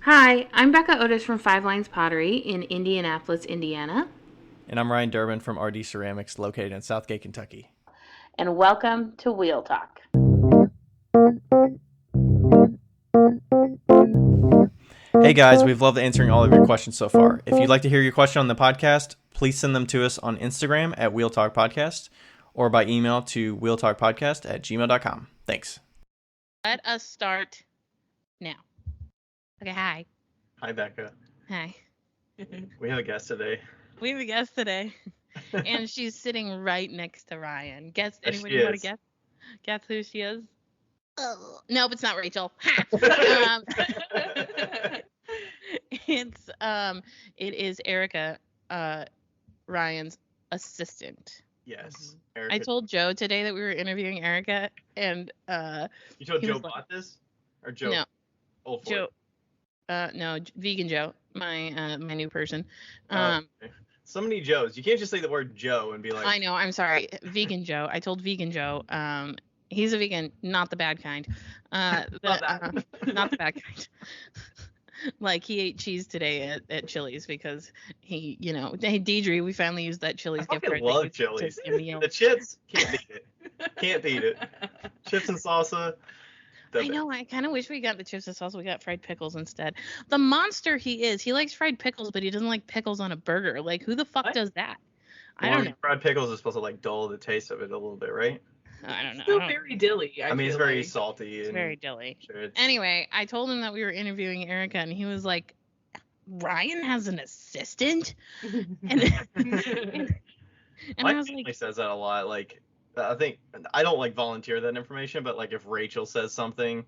Hi, I'm Becca Otis from Five Lines Pottery in Indianapolis, Indiana. And I'm Ryan Durbin from RD Ceramics, located in Southgate, Kentucky. And welcome to Wheel Talk. Hey guys, we've loved answering all of your questions so far. If you'd like to hear your question on the podcast, please send them to us on Instagram at Wheel Talk Podcast or by email to wheeltalkpodcast@gmail.com. Thanks. Let us start now. Okay, hi. Hi, Becca. Hi. We have a guest today. We have a guest today, and she's sitting right next to Ryan. Guess Yes, anybody she want to is. guess? Guess who she is? Oh, nope, it's not Rachel. It is Erica, Ryan's assistant. Yes. I told Joe today that we were interviewing Erica, and You told he Joe was like- bought this? Or Joe? No, Old Joe. No, Vegan Joe, my new person. Okay. So many Joes. You can't just say the word Joe and be like. I know. I'm sorry, Vegan Joe. I told Vegan Joe. He's a vegan, not the bad kind. Love that. Not the bad kind. Like he ate cheese today at Chili's because he, hey Deidre, we finally used that Chili's gift card. I love Chili's. The chips, can't beat it. Can't beat it. Chips and salsa. I know. I kind of wish we got the chips and salsa. We got fried pickles instead. The monster he is. He likes fried pickles, but he doesn't like pickles on a burger. Like, who the fuck does that? I don't know. Fried pickles is supposed to like dull the taste of it a little bit, right? I don't know. Still very dilly. I mean, it's very salty. It's and very dilly. Sure Anyway, I told him that we were interviewing Erica, and he was like, Ryan has an assistant? And my I was family like, says that a lot. Like, I think I don't like volunteer that information, but like if Rachel says something,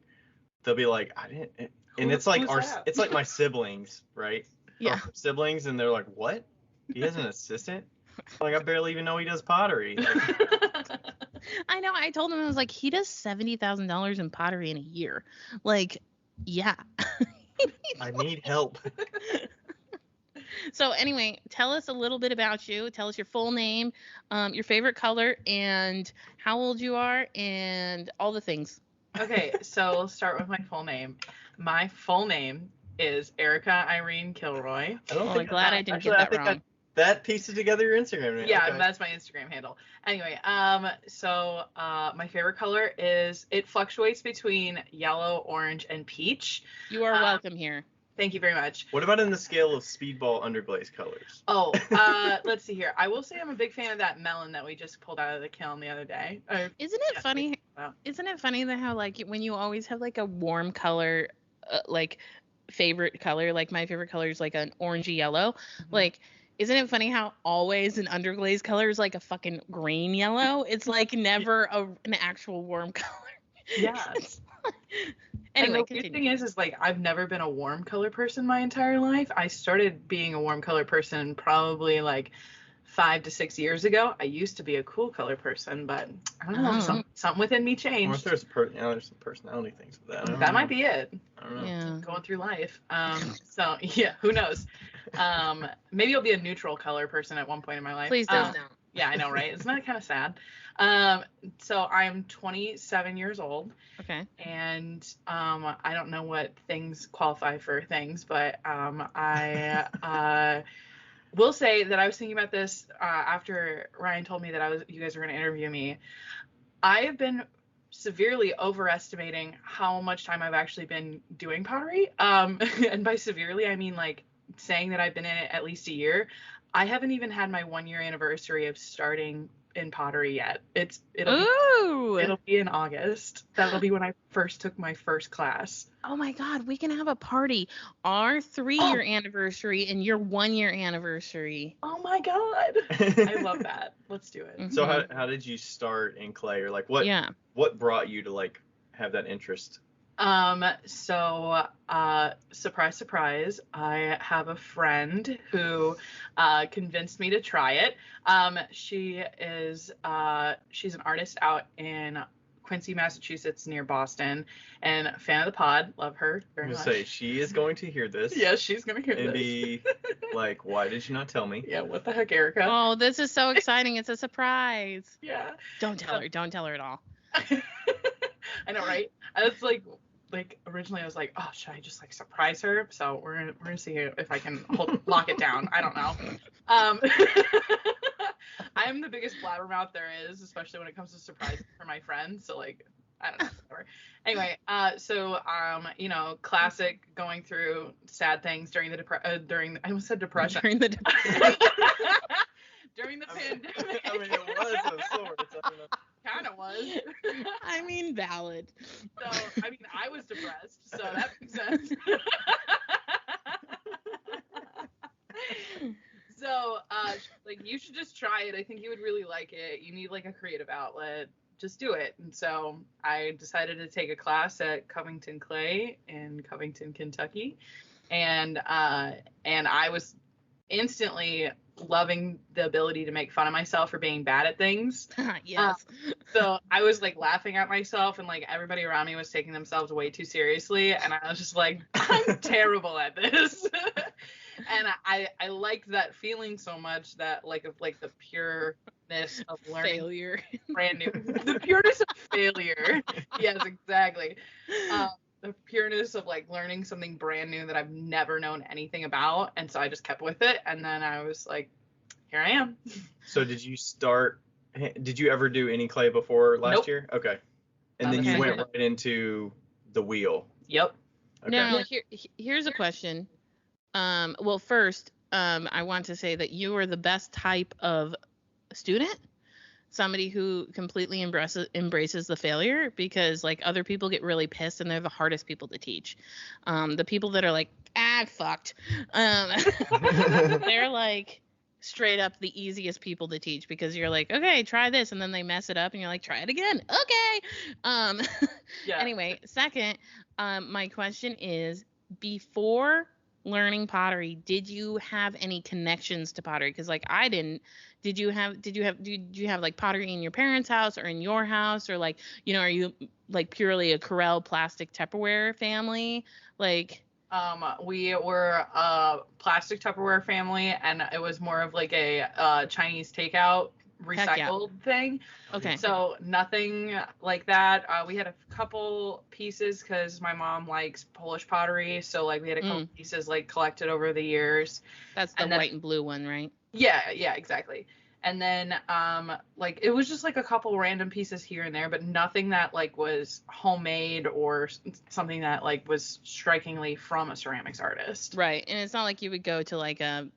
they'll be like, I didn't. And it's like it's like my siblings, right? Yeah. Our siblings, and they're like, what? He has an assistant? Like, I barely even know he does pottery. Like, I know. I told him, I was like, he does $70,000 in pottery in a year. Like, yeah. I need help. So anyway, tell us a little bit about you. Tell us your full name, your favorite color, and how old you are, and all the things. Okay, so we'll start with my full name. My full name is Erica Irene Kilroy. I'm glad I didn't get that wrong. That pieces together your Instagram name. Yeah, okay. That's my Instagram handle. Anyway, so my favorite color it fluctuates between yellow, orange, and peach. You are welcome here. Thank you very much. What about in the scale of speedball underglaze colors? Oh, let's see here. I will say I'm a big fan of that melon that we just pulled out of the kiln the other day. Isn't it funny? Wow. Isn't it funny that how like when you always have like a warm color, like favorite color, like my favorite color is like an orangey yellow, like. Isn't it funny how always an underglaze color is like a fucking green yellow? It's like never an actual warm color. Yeah. Anyway, the weird thing is like I've never been a warm color person my entire life. I started being a warm color person probably like 5 to 6 years ago. I used to be a cool color person, but I don't know, something within me changed. Or if there's some personality things with that. That might be it. I don't know. Yeah. Going through life. So yeah, who knows? Maybe I'll be a neutral color person at one point in my life. Please don't. Yeah, I know, right? Isn't that kind of sad? So I'm 27 years old. Okay. And I don't know what things qualify for things, but I will say that I was thinking about this after Ryan told me that you guys were going to interview me. I have been severely overestimating how much time I've actually been doing pottery. And by severely, I mean like saying that I've been in it at least a year. I haven't even had my 1-year anniversary of starting in pottery yet. It'll be in August. That'll be when I first took my first class. Oh my God, we can have a party. Our 3-year anniversary and your 1-year anniversary. Oh my God. I love that. Let's do it. Mm-hmm. So how did you start in clay, or like what brought you to like have that interest? Surprise, surprise, I have a friend who convinced me to try it. She's an artist out in Quincy, Massachusetts, near Boston, and a fan of the pod. Love her very much. Say she is going to hear this. Yes, she's going to hear and this. be like, why did you not tell me? Yeah, what the heck, Erica? Oh, this is so exciting. It's a surprise. Yeah. Don't tell her. Don't tell her at all. I know, right? It's like like originally I was like, oh, should I just like surprise her? So we're gonna see if I can lock it down. I don't know. I am the biggest blabbermouth there is, especially when it comes to surprises for my friends. So like, I don't know. Whatever. Anyway, so you know, classic going through sad things during the I almost said depression. During the During the pandemic. I mean, it was of sorts. Kind of was. I mean, valid. So, I mean, I was depressed, so that makes sense. So, like, you should just try it. I think you would really like it. You need, like, a creative outlet. Just do it. And so I decided to take a class at Covington Clay in Covington, Kentucky. And I was instantly loving the ability to make fun of myself for being bad at things. Yes. So I was like laughing at myself, and like everybody around me was taking themselves way too seriously, and I was just like, I'm terrible at this. And I liked that feeling so much, that like the pureness of learning Failure. brand new, the pureness of failure. Yes, exactly. The pureness of like learning something brand new that I've never known anything about, and so I just kept with it, and then I was like, here I am. So did you ever do any clay before last Nope. year? Okay. And then Okay. you went right into the wheel. Yep. Okay. Now, here's a question. Well, first, I want to say that you are the best type of student, somebody who completely embraces the failure, because like other people get really pissed and they're the hardest people to teach. The people that are like, fucked. They're like straight up the easiest people to teach, because you're like, okay, try this, and then they mess it up and you're like, try it again. Okay. Yeah. Anyway, second, my question is, before learning pottery, did you have any connections to pottery? Because like I didn't. Did you have like pottery in your parents' house or in your house, or like, you know, are you like purely a Corel plastic Tupperware family? Like, we were a plastic Tupperware family, and it was more of like a Chinese takeout recycled thing. okay. So nothing like that. We had a couple pieces because my mom likes Polish pottery, so like we had a couple pieces like collected over the years. That's the white and blue one, right? Yeah, exactly. And then like it was just like a couple random pieces here and there, but nothing that like was homemade or something that like was strikingly from a ceramics artist. Right. And it's not like you would go to like an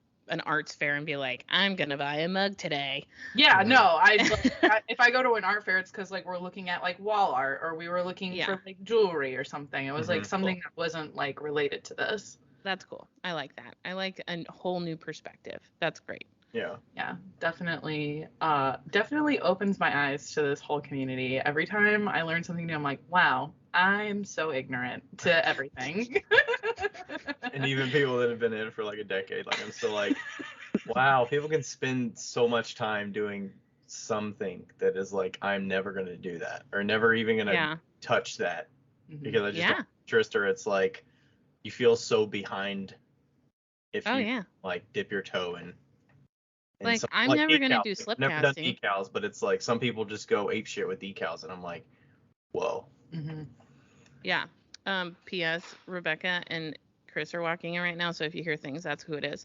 arts fair and be like, I'm gonna buy a mug today. Yeah, no, if I go to an art fair, it's because like we're looking at like wall art, or we were looking for like jewelry or something. It was like something that wasn't like related to this. That's cool. I like that. I like a whole new perspective. That's great. Yeah, definitely opens my eyes to this whole community. Every time I learn something new, I'm like, wow, I'm so ignorant to everything. And even people that have been in it for like a decade, like I'm still like, wow, people can spend so much time doing something that is like, I'm never going to do that, or never even going to touch that, because I just don't interest, or it's like you feel so behind if you like dip your toe in. Like, I'm never going to do slip casting. Never done decals, but it's like some people just go ape shit with decals, and I'm like, whoa. Yeah. P.S. Rebecca and Chris are walking in right now, so if you hear things, that's who it is.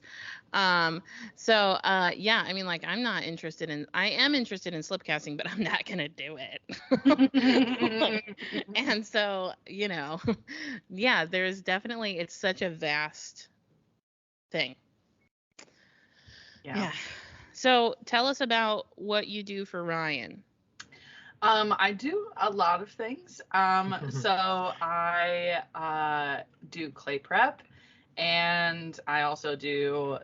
I mean, like, I am interested in slip casting, but I'm not going to do it. And so, you know, there's definitely, it's such a vast thing. Yeah. So tell us about what you do for Ryan. I do a lot of things. So I do clay prep, and I also do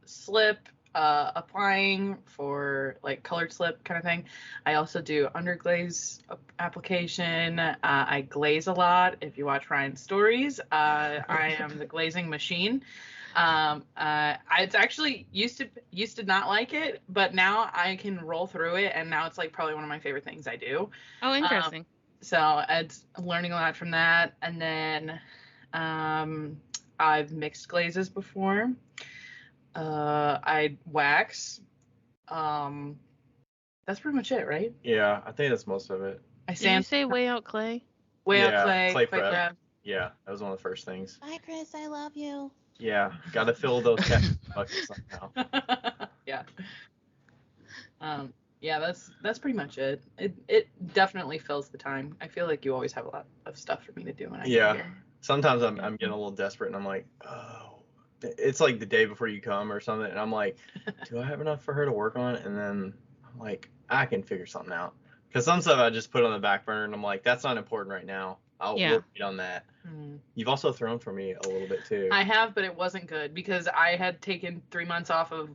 slip applying for like colored slip kind of thing. I also do underglaze application. I glaze a lot. If you watch Ryan's stories, I am the glazing machine. It's actually used to not like it, but now I can roll through it, and now it's like probably one of my favorite things I do. Oh, interesting. So it's learning a lot from that. And then I've mixed glazes before. I wax. That's pretty much it, right? Yeah, I think that's most of it. Did you say way out clay? Whale Yeah, clay clay prep. prep. Yeah, that was one of the first things. Bye, Chris. I love you. Yeah, got to fill those cat buckets somehow. Yeah. Yeah, that's pretty much it. It definitely fills the time. I feel like you always have a lot of stuff for me to do when I get here. Sometimes I'm getting a little desperate and I'm like, oh, it's like the day before you come or something, and I'm like, do I have enough for her to work on? And then I'm like, I can figure something out. Because some stuff I just put on the back burner and I'm like, that's not important right now. We'll wait on that. You've also thrown for me a little bit too. I have, but it wasn't good because I had taken 3 months off of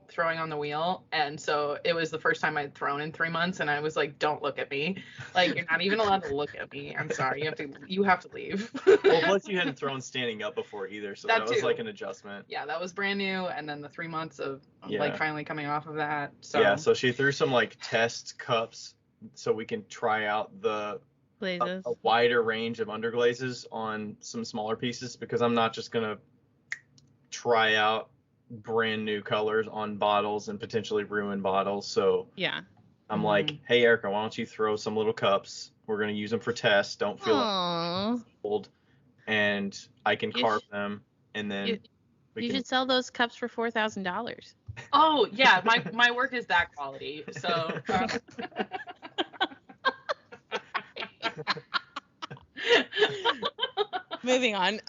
throwing on the wheel, and so it was the first time I'd thrown in 3 months, and I was like, don't look at me. Like, you're not even allowed to look at me. I'm sorry. You have to leave. Well, plus you hadn't thrown standing up before either, so that was like an adjustment. Yeah, that was brand new, and then the 3 months of like finally coming off of that. So yeah, so she threw some like test cups so we can try out a wider range of underglazes on some smaller pieces, because I'm not just gonna try out brand new colors on bottles and potentially ruin bottles. So yeah, I'm like, hey Erica, why don't you throw some little cups? We're gonna use them for tests. Don't feel like old, and I can carve them, and then you should sell those cups for $4,000. Oh yeah, my work is that quality. So. Moving on.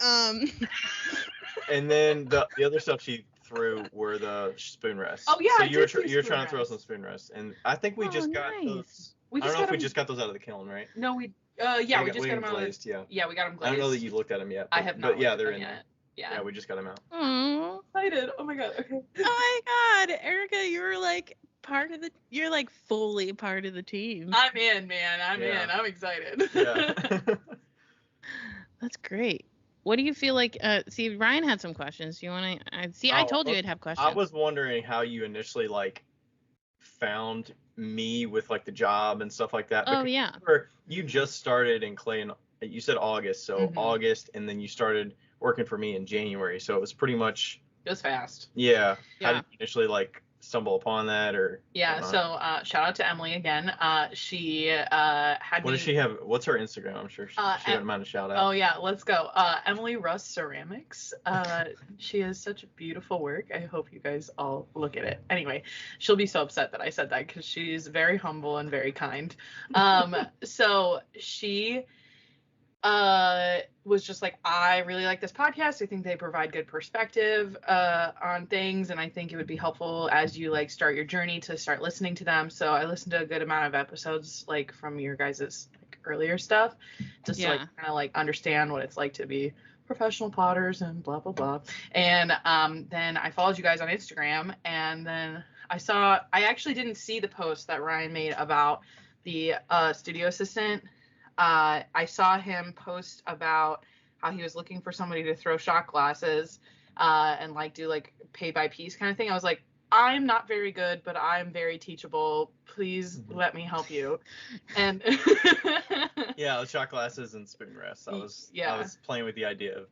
And then the other stuff she threw were the spoon rests. Oh yeah. So you're trying to throw some spoon rests, and I think we just got those. I don't know if we just got those out of the kiln, right? No, we just got them out. Glazed, yeah, we got them glazed. I don't know that you've looked at them yet. I have not. But yeah, they're in yet. there. Yeah, we just got them out. Oh, excited! Oh my god. Okay. Oh my god, Erica, you're like you're like fully part of the team. I'm in, man. I'm in. I'm excited. Yeah. That's great. What do you feel like? See, Ryan had some questions. Do you want to? See, I told you I'd have questions. I was wondering how you initially like found me with like the job and stuff like that. Oh yeah. You just started in clay you said August, so August, and then you started working for me in January. So it was pretty much. It was fast. Yeah. How did you initially like stumble upon that, or? Yeah. So shout out to Emily again. She had. What does she have? What's her Instagram? I'm sure she wouldn't mind a shout out. Oh yeah, let's go. Emily Russ Ceramics. She has such beautiful work. I hope you guys all look at it. Anyway, she'll be so upset that I said that because she's very humble and very kind. So she was just like, I really like this podcast. I think they provide good perspective on things, and I think it would be helpful as you like start your journey to start listening to them. So I listened to a good amount of episodes like from your guys' like earlier stuff, just to like kind of like understand what it's like to be professional potters and blah blah blah. And then I followed you guys on Instagram, and then I actually didn't see the post that Ryan made about the studio assistant. I saw him post about how he was looking for somebody to throw shot glasses and like do like pay by piece kind of thing. I was like, I'm not very good, but I'm very teachable. Please let me help you. And yeah, shot glasses and spoon rests. I was playing with the idea of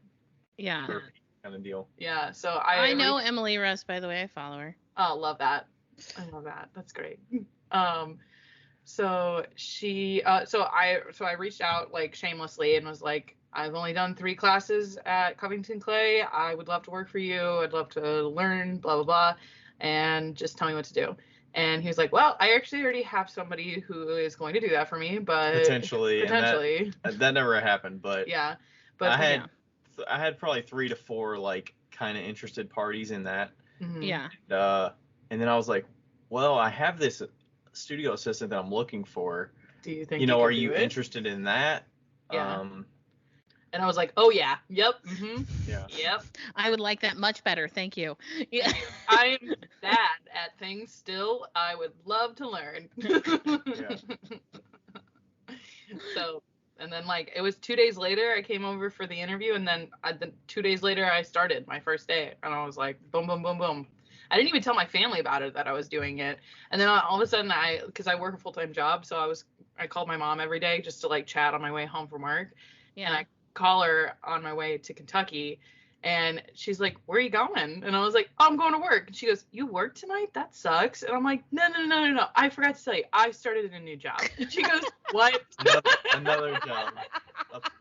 kind of deal. Yeah, so I know Emily Russ, by the way. I follow her. Oh, love that. I love that. That's great. So she, so I reached out like shamelessly and was like, I've only done 3 classes at Covington Clay. I would love to work for you. I'd love to learn, blah, blah, blah. And just tell me what to do. And he was like, well, I actually already have somebody who is going to do that for me, but potentially. That never happened, but yeah, but I had probably 3 to 4 like kind of interested parties in that. Yeah. And then I was like, well, I have this studio assistant that I'm looking for. Do you think are you interested in that? Yeah. And I was like, oh yeah, yep, yeah, yep. I would like that much better, thank you. Yeah. I'm bad at things still. I would love to learn. Yeah. So, and then like it was 2 days later I came over for the interview, and then 2 days later I started my first day, and I was like, boom, boom, boom, boom. I didn't even tell my family about it, that I was doing it. And then all of a sudden because I work a full-time job, so I called my mom every day just to like chat on my way home from work. Yeah. And I call her on my way to Kentucky, And she's like, where are you going? And I was like, oh, I'm going to work. And she goes, you work tonight? That sucks. And I'm like, no. I forgot to tell you, I started a new job. And she goes, what? Another job.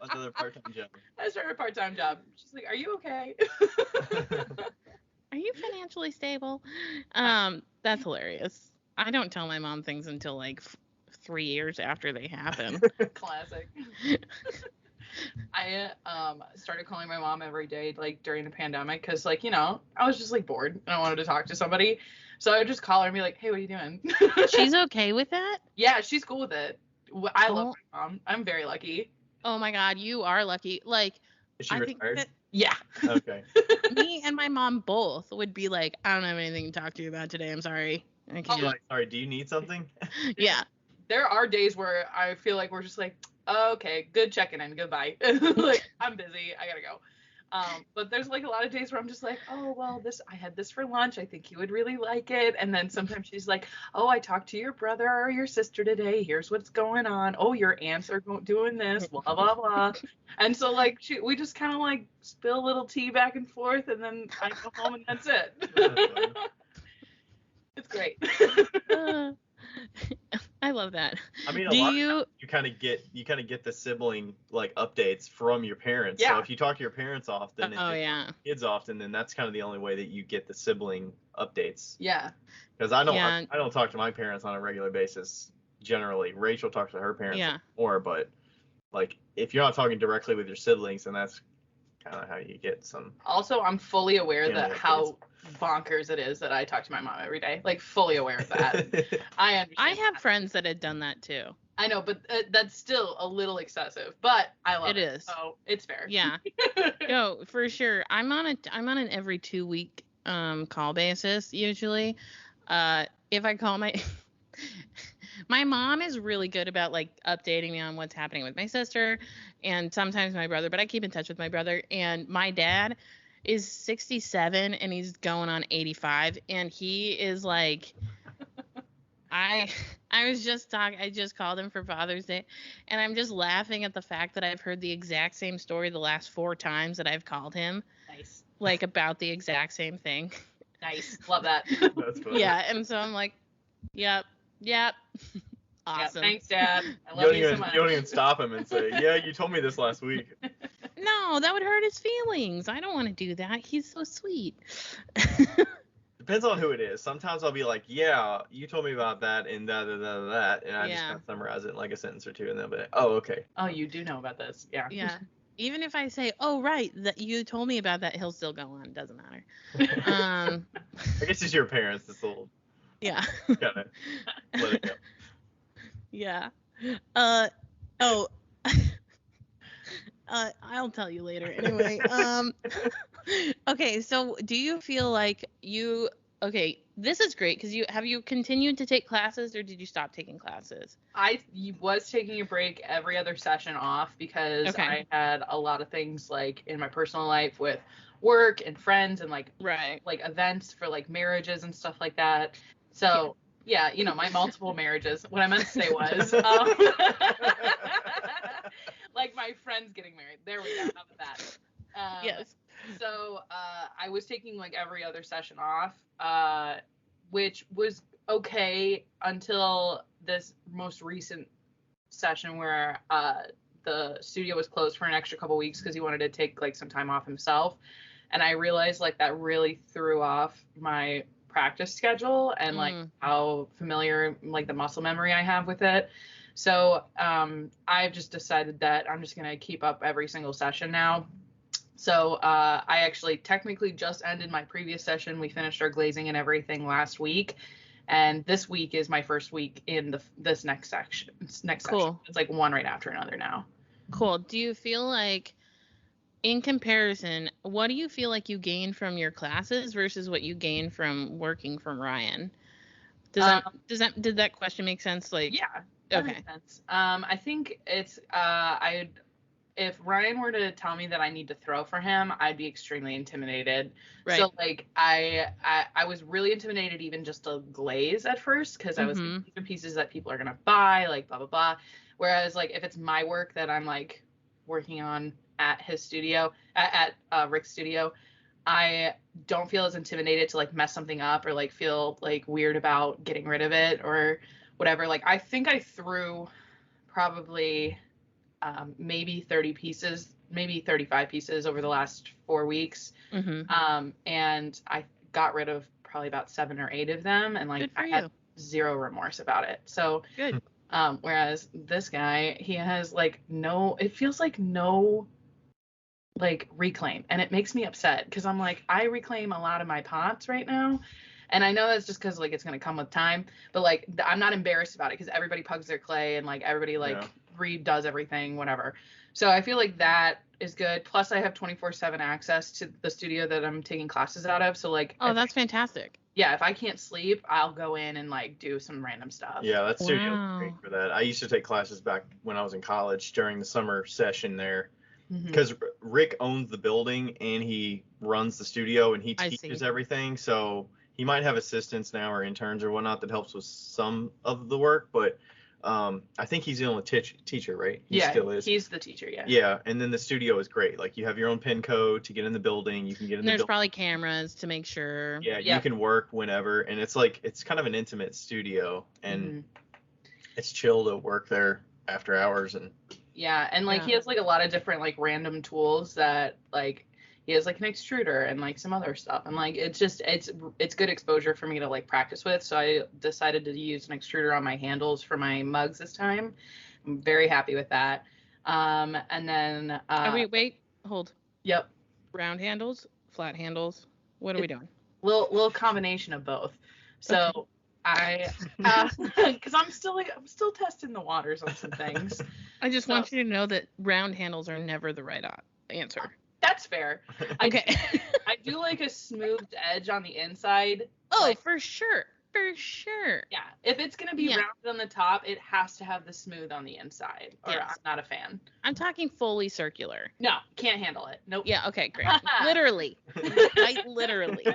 Another part-time job. I started a part-time job. She's like, are you okay? Are you financially stable? That's hilarious. I don't tell my mom things until like 3 years after they happen. Classic. I started calling my mom every day, like during the pandemic, because like, you know, I was just like bored and I wanted to talk to somebody. So I would just call her and be like, hey, what are you doing? She's okay with that? Yeah, she's cool with it. I love my mom. I'm very lucky. Oh my God, you are lucky. Like, Is she I retired? think Yeah. Okay. me and my mom both would be like, I don't have anything to talk to you about today. I'm sorry. I can't. Like, sorry, do you need something? Yeah. There are days where I feel like we're just like, oh, okay, good checking in, goodbye. Like, I'm busy, I gotta go. But there's like a lot of days where I'm just like, oh, well, I had this for lunch. I think you would really like it. And then sometimes she's like, oh, I talked to your brother or your sister today. Here's what's going on. Oh, your aunts are doing this, blah, blah, blah. And so like we just kind of like spill a little tea back and forth, and then I go home and that's it. It's great. I love that. I mean, Do lot you of times you kind of get the sibling like updates from your parents. Yeah. So if you talk to your parents often Oh, and yeah. kids often, then that's kind of the only way that you get the sibling updates. Yeah. Because I don't Yeah. I don't talk to my parents on a regular basis generally. Rachel talks to her parents Yeah. more, but like if you're not talking directly with your siblings, then that's kind of how you get some. Also, I'm fully aware Yeah, that yeah, how bonkers it is that I talk to my mom every day. Like, fully aware of that. I understand. I have that. friends that had done that too. I know, but that's still a little excessive. But I love it. It is. So it's fair. Yeah. No, for sure. I'm on an every 2-week call basis usually. If I call my mom is really good about like updating me on what's happening with my sister and sometimes my brother, but I keep in touch with my brother. And my dad is 67 and he's going on 85, and he is like, I just called him for Father's Day, and I'm just laughing at the fact that I've heard the exact same story the last 4 times that I've called him. Nice. Like about the exact same thing. Nice. Love that. That's funny. Yeah, and so I'm like, yep. Yeah, Awesome. thanks, Dad. I love you so much. You don't even stop him and say, yeah, you told me this last week. No, that would hurt his feelings. I don't want to do that. He's so sweet. Depends on who it is. Sometimes I'll be like, yeah, you told me about that and that, and I just Yeah. kind of summarize it in like a sentence or two, and they'll be like, oh, okay. Oh, you do know about this. Yeah. Yeah. Even if I say, "Oh, right, that you told me about that," he'll still go on. Doesn't matter. I guess it's your parents. It's a little Yeah. kind of let it go. Yeah. I'll tell you later. Anyway. Okay. So, do you feel like Okay, this is great because have you continued to take classes or did you stop taking classes? I was taking a break every other session off because Okay. I had a lot of things like in my personal life with work and friends and like Right. events for like marriages and stuff like that. So yeah, you know, my multiple marriages. What I meant to say was like my friends getting married. There we go. How about that? Yes. So I was taking like every other session off, which was okay until this most recent session where the studio was closed for an extra couple weeks because he wanted to take like some time off himself. And I realized like that really threw off my practice schedule and like how familiar like the muscle memory I have with it. So I've just decided that I'm just going to keep up every single session now. So I actually technically just ended my previous session. We finished our glazing and everything last week. And this week is my first week in this next section. Cool. It's like one right after another now. Cool. Do you feel like, in comparison, what do you feel like you gain from your classes versus what you gain from working from Ryan? Did that question make sense? Like, yeah. That okay. makes sense. I think it's if Ryan were to tell me that I need to throw for him, I'd be extremely intimidated. Right. So like I was really intimidated even just to glaze at first because I was thinking of pieces that people are gonna buy, like blah blah blah. Whereas like if it's my work that I'm like working on at his studio, at Rick's studio, I don't feel as intimidated to like mess something up or like feel like weird about getting rid of it or whatever. Like I think I threw probably maybe 30 pieces, maybe 35 pieces over the last 4 weeks. And I got rid of probably about 7 or 8 of them, and like I had zero remorse about it. So good. Whereas this guy, he has like it feels like no like reclaim, and it makes me upset because I'm like, I reclaim a lot of my pots right now, and I know that's just because like it's gonna come with time, but like I'm not embarrassed about it because everybody pugs their clay and like everybody like redoes everything, whatever. So I feel like that is good. Plus I have 24/7 access to the studio that I'm taking classes out of. So like, that's fantastic. Yeah, if I can't sleep, I'll go in and like do some random stuff. Yeah, that studio is great for that. I used to take classes back when I was in college during the summer session there, because Rick owns the building and he runs the studio and he teaches everything. So he might have assistants now or interns or whatnot that helps with some of the work, but I think he's the only teacher, right? He still is. He's the teacher, yeah. Yeah, and then the studio is great. Like you have your own pin code to get in the building. You can get in the building. There's probably cameras to make sure. Yeah, you can work whenever, and it's like it's kind of an intimate studio, and it's chill to work there after hours. And yeah, and like he has like a lot of different like random tools that like he has like an extruder and like some other stuff, and like it's just it's good exposure for me to like practice with. So I decided to use an extruder on my handles for my mugs this time. I'm very happy with that. And then wait, hold. Yep. Round handles, flat handles. What are we doing? Little combination of both. So I because I'm still testing the waters on some things. I just want you to know that round handles are never the right answer. That's fair. Okay. I do like a smoothed edge on the inside. Oh, like, for sure. For sure. Yeah. If it's going to be rounded on the top, it has to have the smooth on the inside. Or I'm not a fan. I'm talking fully circular. No, can't handle it. Nope. Yeah, okay, great. Literally. Literally.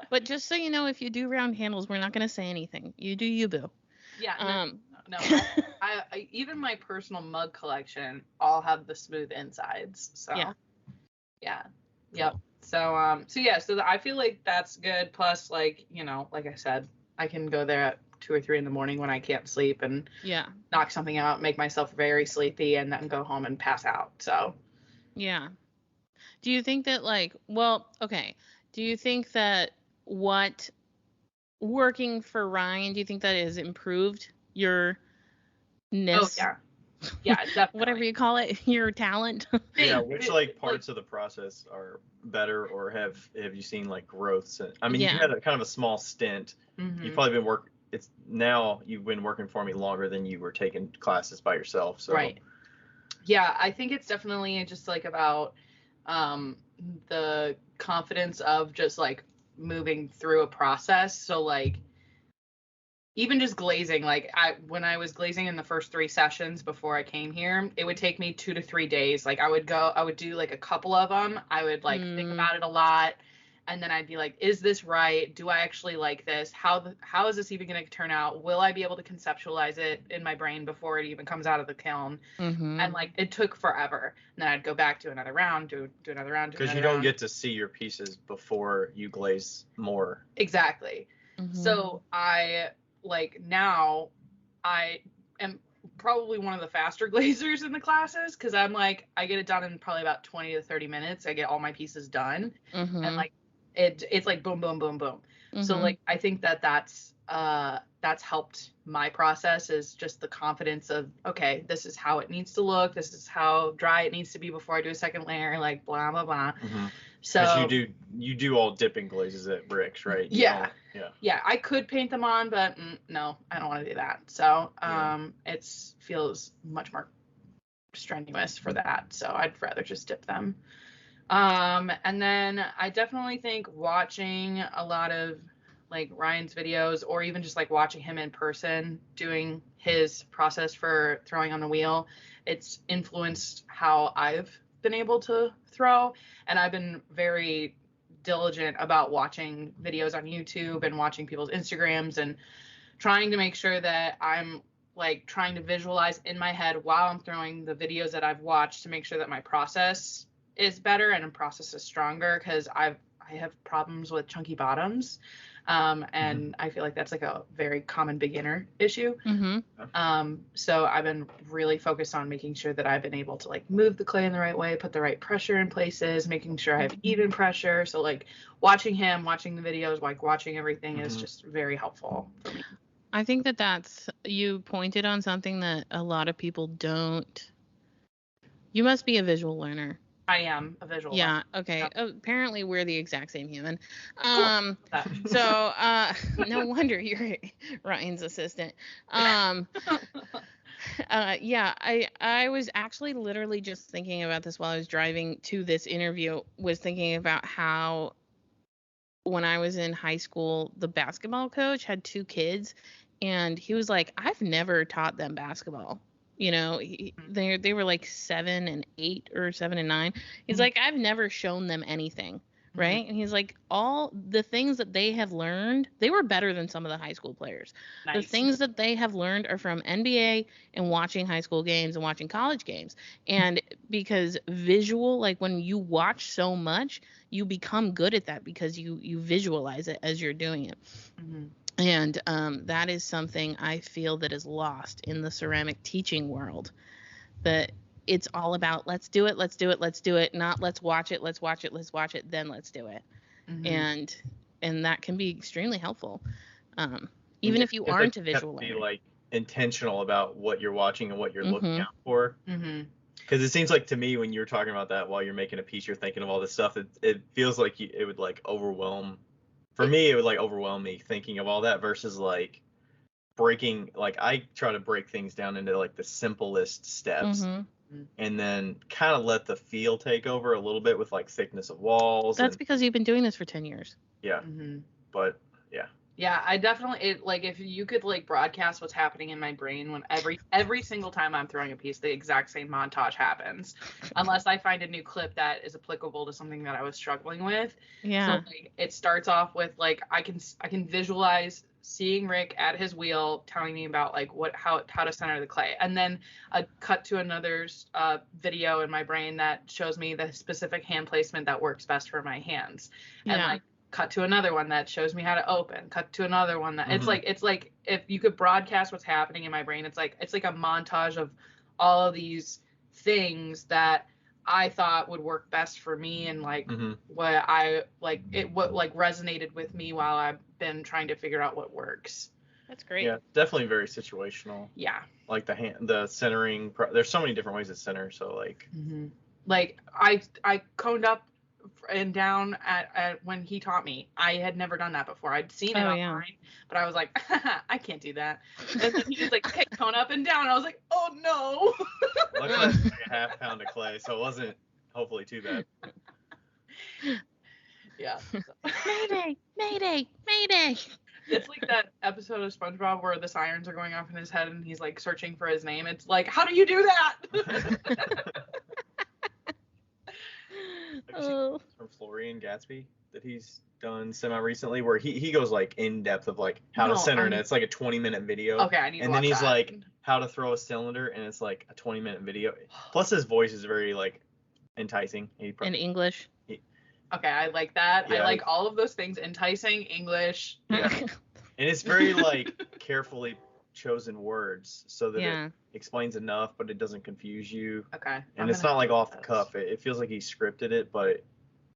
But just so you know, if you do round handles, we're not going to say anything. You do you, boo. Yeah. No, I even my personal mug collection all have the smooth insides. So yeah. Yep. So I feel like that's good. Plus, like, you know, like I said, I can go there at 2 or 3 in the morning when I can't sleep and knock something out, make myself very sleepy, and then go home and pass out. So yeah. Do you think that do you think that what working for Ryan, do you think that has improved your Oh yeah, definitely. Whatever you call it, your talent? Yeah, which like parts of the process are better, or have you seen like growths? I mean, you had a kind of a small stint. You've probably been you've been working for me longer than you were taking classes by yourself. So right. Yeah, I think it's definitely just like about the confidence of just like moving through a process. So like even just glazing, like when I was glazing in the first 3 sessions before I came here, it would take me 2 to 3 days. Like I would do like a couple of them. I would like think about it a lot. And then I'd be like, is this right? Do I actually like this? How is this even going to turn out? Will I be able to conceptualize it in my brain before it even comes out of the kiln? And like, it took forever. And then I'd go back to another round, do another round. Because you don't get to see your pieces before you glaze more. Exactly. So now I am probably one of the faster glazers in the classes, because I'm like, I get it done in probably about 20 to 30 minutes. I get all my pieces done. And like it's like boom, boom, boom, boom. So like I think that's helped my process, is just the confidence of, okay, this is how it needs to look, this is how dry it needs to be before I do a second layer, like blah blah blah. So you do all dipping glazes at Rick's, right? Yeah. I could paint them on, but no, I don't want to do that. So it feels much more strenuous for that. So I'd rather just dip them. And then I definitely think watching a lot of like Ryan's videos, or even just like watching him in person doing his process for throwing on the wheel, it's influenced how I've been able to throw. And I've been very diligent about watching videos on YouTube and watching people's Instagrams and trying to make sure that I'm like trying to visualize in my head while I'm throwing the videos that I've watched to make sure that my process is better and my process is stronger, because I have problems with chunky bottoms. And I feel like that's like a very common beginner issue. So I've been really focused on making sure that I've been able to like move the clay in the right way, put the right pressure in places, making sure I have even pressure. So like watching the videos, like watching everything is just very helpful for me. I think you pointed on something that a lot of people don't. You must be a visual learner. I am a visual Yeah, learner. okay. Yep. Apparently we're the exact same human. Cool. So no wonder you're Ryan's assistant. Yeah, I was actually literally just thinking about this while I was driving to this interview, was thinking about how when I was in high school, the basketball coach had 2 kids, and he was like, I've never taught them basketball. You know, they were like 7 and 8 or 7 and 9. He's like, I've never shown them anything, right? And he's like, all the things that they have learned, they were better than some of the high school players. Nice. The things that they have learned are from NBA and watching high school games and watching college games. And because visual, like when you watch so much, you become good at that because you visualize it as you're doing it. And that is something I feel that is lost in the ceramic teaching world. That it's all about let's do it, not let's watch it, then let's do it. And that can be extremely helpful, even if you aren't a visual learner. Be like intentional about what you're watching and what you're looking out for. Because it seems like to me when you're talking about that while you're making a piece, you're thinking of all this stuff. It feels like it would like overwhelm. For me, it would like overwhelm me thinking of all that versus like breaking. Like I try to break things down into like the simplest steps, and then kind of let the feel take over a little bit with like thickness of walls. That's because you've been doing this for 10 years. Yeah, but yeah. Yeah, I definitely like if you could like broadcast what's happening in my brain when every single time I'm throwing a piece, the exact same montage happens, unless I find a new clip that is applicable to something that I was struggling with. Yeah. So like it starts off with like I can visualize seeing Rick at his wheel telling me about like how to center the clay, and then a cut to another video in my brain that shows me the specific hand placement that works best for my hands, and like cut to another one that shows me how to open, cut to another one that it's like if you could broadcast what's happening in my brain, it's like a montage of all of these things that I thought would work best for me, and like what resonated with me while I've been trying to figure out what works. That's great. Yeah, definitely very situational. Yeah. Like the centering. There's so many different ways to center. So like. Like I coned up and down at when he taught me. I had never done that before. I'd seen it online, but I was like, I can't do that. And then he was like, okay, cone up and down. I was like, oh no. Luckily, it's like a half pound of clay, so it wasn't hopefully too bad. Yeah. Mayday. It's like that episode of SpongeBob where the sirens are going off in his head and he's like searching for his name. It's like, how do you do that? From Florian Gatsby that he's done semi-recently where he goes like in depth of like how to center it. It's like a 20-minute video. Okay, I need to And watch then he's that. like how to throw a cylinder, and it's like a 20-minute video. Plus his voice is very like enticing. In English. Okay, I like that. Yeah, I like all of those things. Enticing, English. Yeah. And it's very like carefully chosen words so that it explains enough, but it doesn't confuse you. Okay. And it's not like off the cuff. It feels like he scripted it, but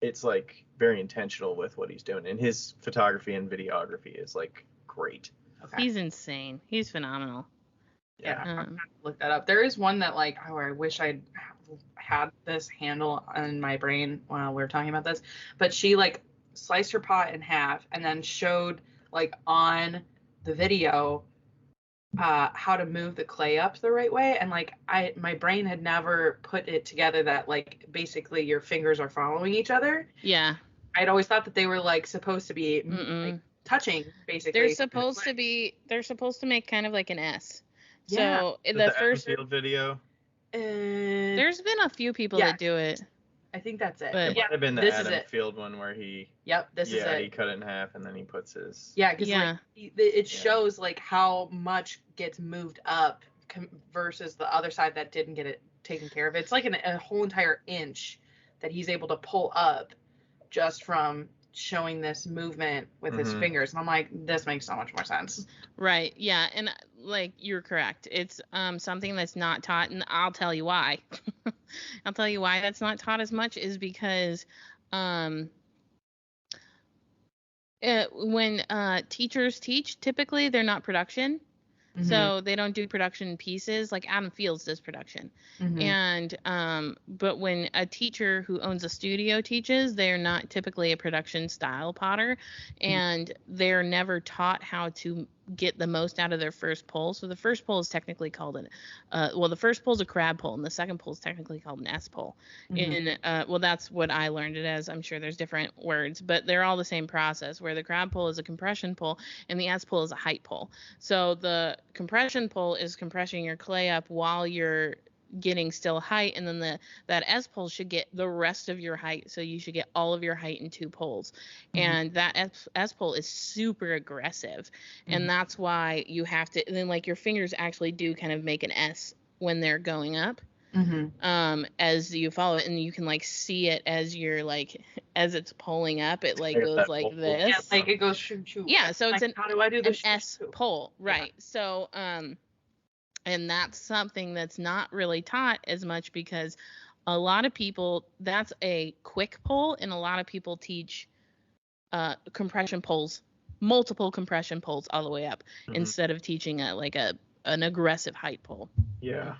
it's like very intentional with what he's doing. And his photography and videography is like great. Okay. He's insane. He's phenomenal. Yeah, I'm gonna look that up. There is one that like, I wish I'd had this handle in my brain while we were talking about this, but she like sliced her pot in half and then showed like on the video how to move the clay up the right way, and like my brain had never put it together that like basically your fingers are following each other. Yeah. I'd always thought that they were like supposed to be like touching basically. They're supposed to make kind of like an S. Yeah. So the first field video. There's been a few people that do it. I think that's it. But It might have been the this is Adam it. Field one where he. Yep, this is it. He cut it in half and then he puts his. Yeah, because Yeah. like it shows like how much gets moved up versus the other side that didn't get it taken care of. It's like a whole entire inch that he's able to pull up just from showing this movement with his fingers. And I'm like, this makes so much more sense. Right. Yeah. And like, you're correct. It's something that's not taught, and I'll tell you why. I'll tell you why that's not taught as much is because when teachers teach, typically they're not production. So they don't do production pieces like Adam Fields does production. And but when a teacher who owns a studio teaches, they're not typically a production style potter, and they're never taught how to get the most out of their first pull. So the first pull is technically called the first pull is a crab pull, and the second pull is technically called an S pull. Well, that's what I learned it as. I'm sure there's different words, but they're all the same process, where the crab pull is a compression pull and the S pull is a height pull. So the compression pull is compressing your clay up while you're getting still height, and then that S pull should get the rest of your height, so you should get all of your height in 2 pulls. And that S pull is super aggressive, and that's why you have to, and then like your fingers actually do kind of make an S when they're going up. As you follow it, and you can like see it as you're like, as it's pulling up, it like goes like this. Yeah, like it goes shoot. Yeah, so it's like, how do I do the S pull, right? Yeah. So and that's something that's not really taught as much, because a lot of people, that's a quick pull, and a lot of people teach compression pulls, multiple compression pulls all the way up, instead of teaching an aggressive height pull. Yeah.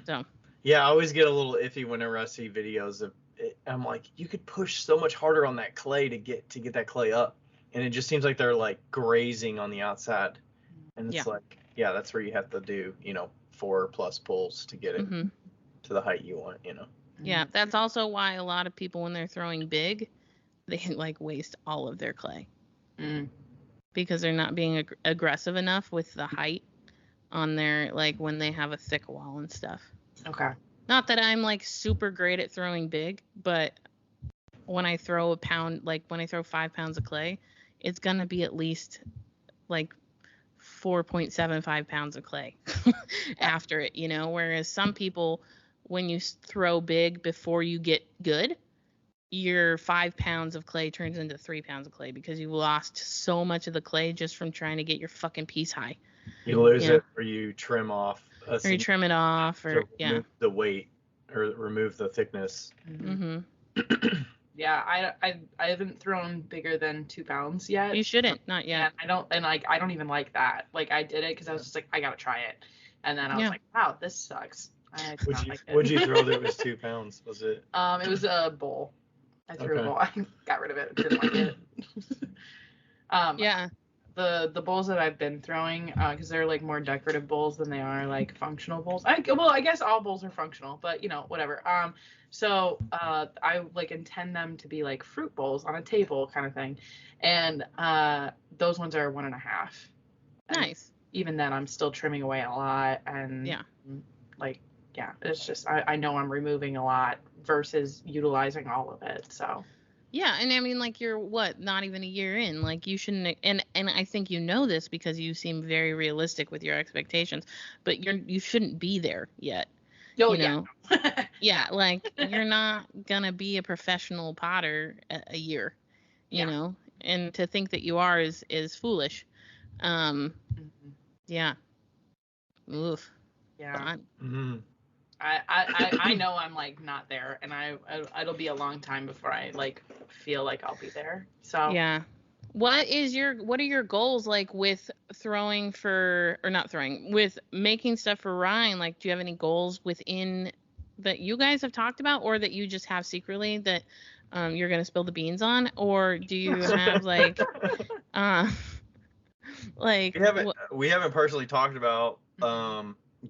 So. Yeah, I always get a little iffy whenever I see videos of it. I'm like, you could push so much harder on that clay to get that clay up, and it just seems like they're like grazing on the outside, and it's like, yeah, that's where you have to do 4+ pulls to get it to the height you want. Yeah, that's also why a lot of people, when they're throwing big, they like waste all of their clay because they're not being aggressive enough with the height on their, like, when they have a thick wall and stuff. Okay. Not that I'm like super great at throwing big, but when I throw a pound, like when I throw 5 pounds of clay, it's gonna be at least like 4.75 pounds of clay after it, whereas some people, when you throw big before you get good, your 5 pounds of clay turns into 3 pounds of clay because you lost so much of the clay just from trying to get your fucking piece high. You lose it, or you trim off. Or you trim it off, or remove the weight, or remove the thickness. Yeah, I haven't thrown bigger than 2 pounds yet. You shouldn't, not yet. And I don't even like that. Like, I did it because I was just like, I gotta try it, and then I was like, wow, this sucks. What'd you throw that was 2 pounds? Was it? It was a bowl. I threw a bowl. I got rid of it. Didn't like it. Yeah. The bowls that I've been throwing, because they're like more decorative bowls than they are like functional bowls. I guess all bowls are functional, but whatever. So I like intend them to be like fruit bowls on a table kind of thing, and those ones are 1.5. Nice. Even then, I'm still trimming away a lot, and it's just I know I'm removing a lot versus utilizing all of it. So. Yeah, and I mean, like, you're not even a year in, like, you shouldn't, and I think this because you seem very realistic with your expectations, but you shouldn't be there yet. Oh, Yeah, like, you're not gonna be a professional potter a year, you know, and to think that you are is foolish. Yeah. Oof. Yeah. I know I'm like not there, and it'll be a long time before I like feel like I'll be there. So yeah. What are your goals, like, with with making stuff for Ryan? Like, do you have any goals within that you guys have talked about, or that you just have secretly that you're gonna spill the beans on, or do you have like like we haven't personally talked about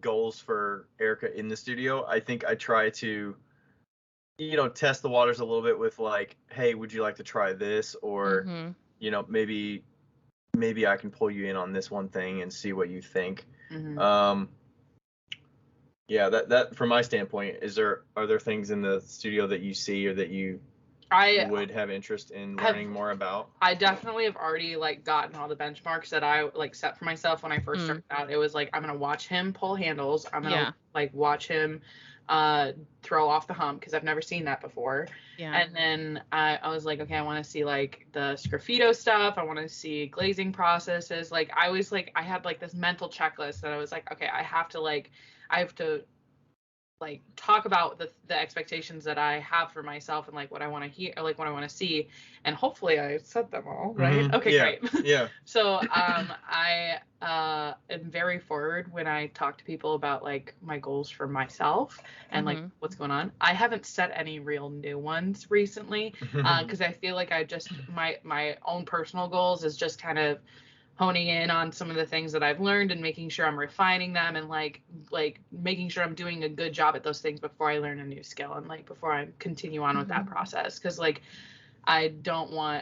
goals for Erica in the studio. I think I try to test the waters a little bit with, like, hey, would you like to try this, or maybe I can pull you in on this one thing and see what you think. Yeah, that from my standpoint, are there things in the studio that you see or that you would have interest in learning more about? I definitely have already like gotten all the benchmarks that I like set for myself when I first started out. It was like, I'm gonna watch him pull handles. I'm gonna like watch him throw off the hump, because I've never seen that before. And then I was like, okay, I want to see like the sgraffito stuff. I want to see glazing processes. Like I was like, I had like this mental checklist that I was like, okay, I have to like talk about the expectations that I have for myself and like what I want to hear, or like what I want to see, and hopefully I said them all right. Okay, great. Yeah. So I am very forward when I talk to people about like my goals for myself and like what's going on. I haven't set any real new ones recently, because I feel like I just my own personal goals is just kind of honing in on some of the things that I've learned and making sure I'm refining them, and like making sure I'm doing a good job at those things before I learn a new skill, and like before I continue on with that process. Because like I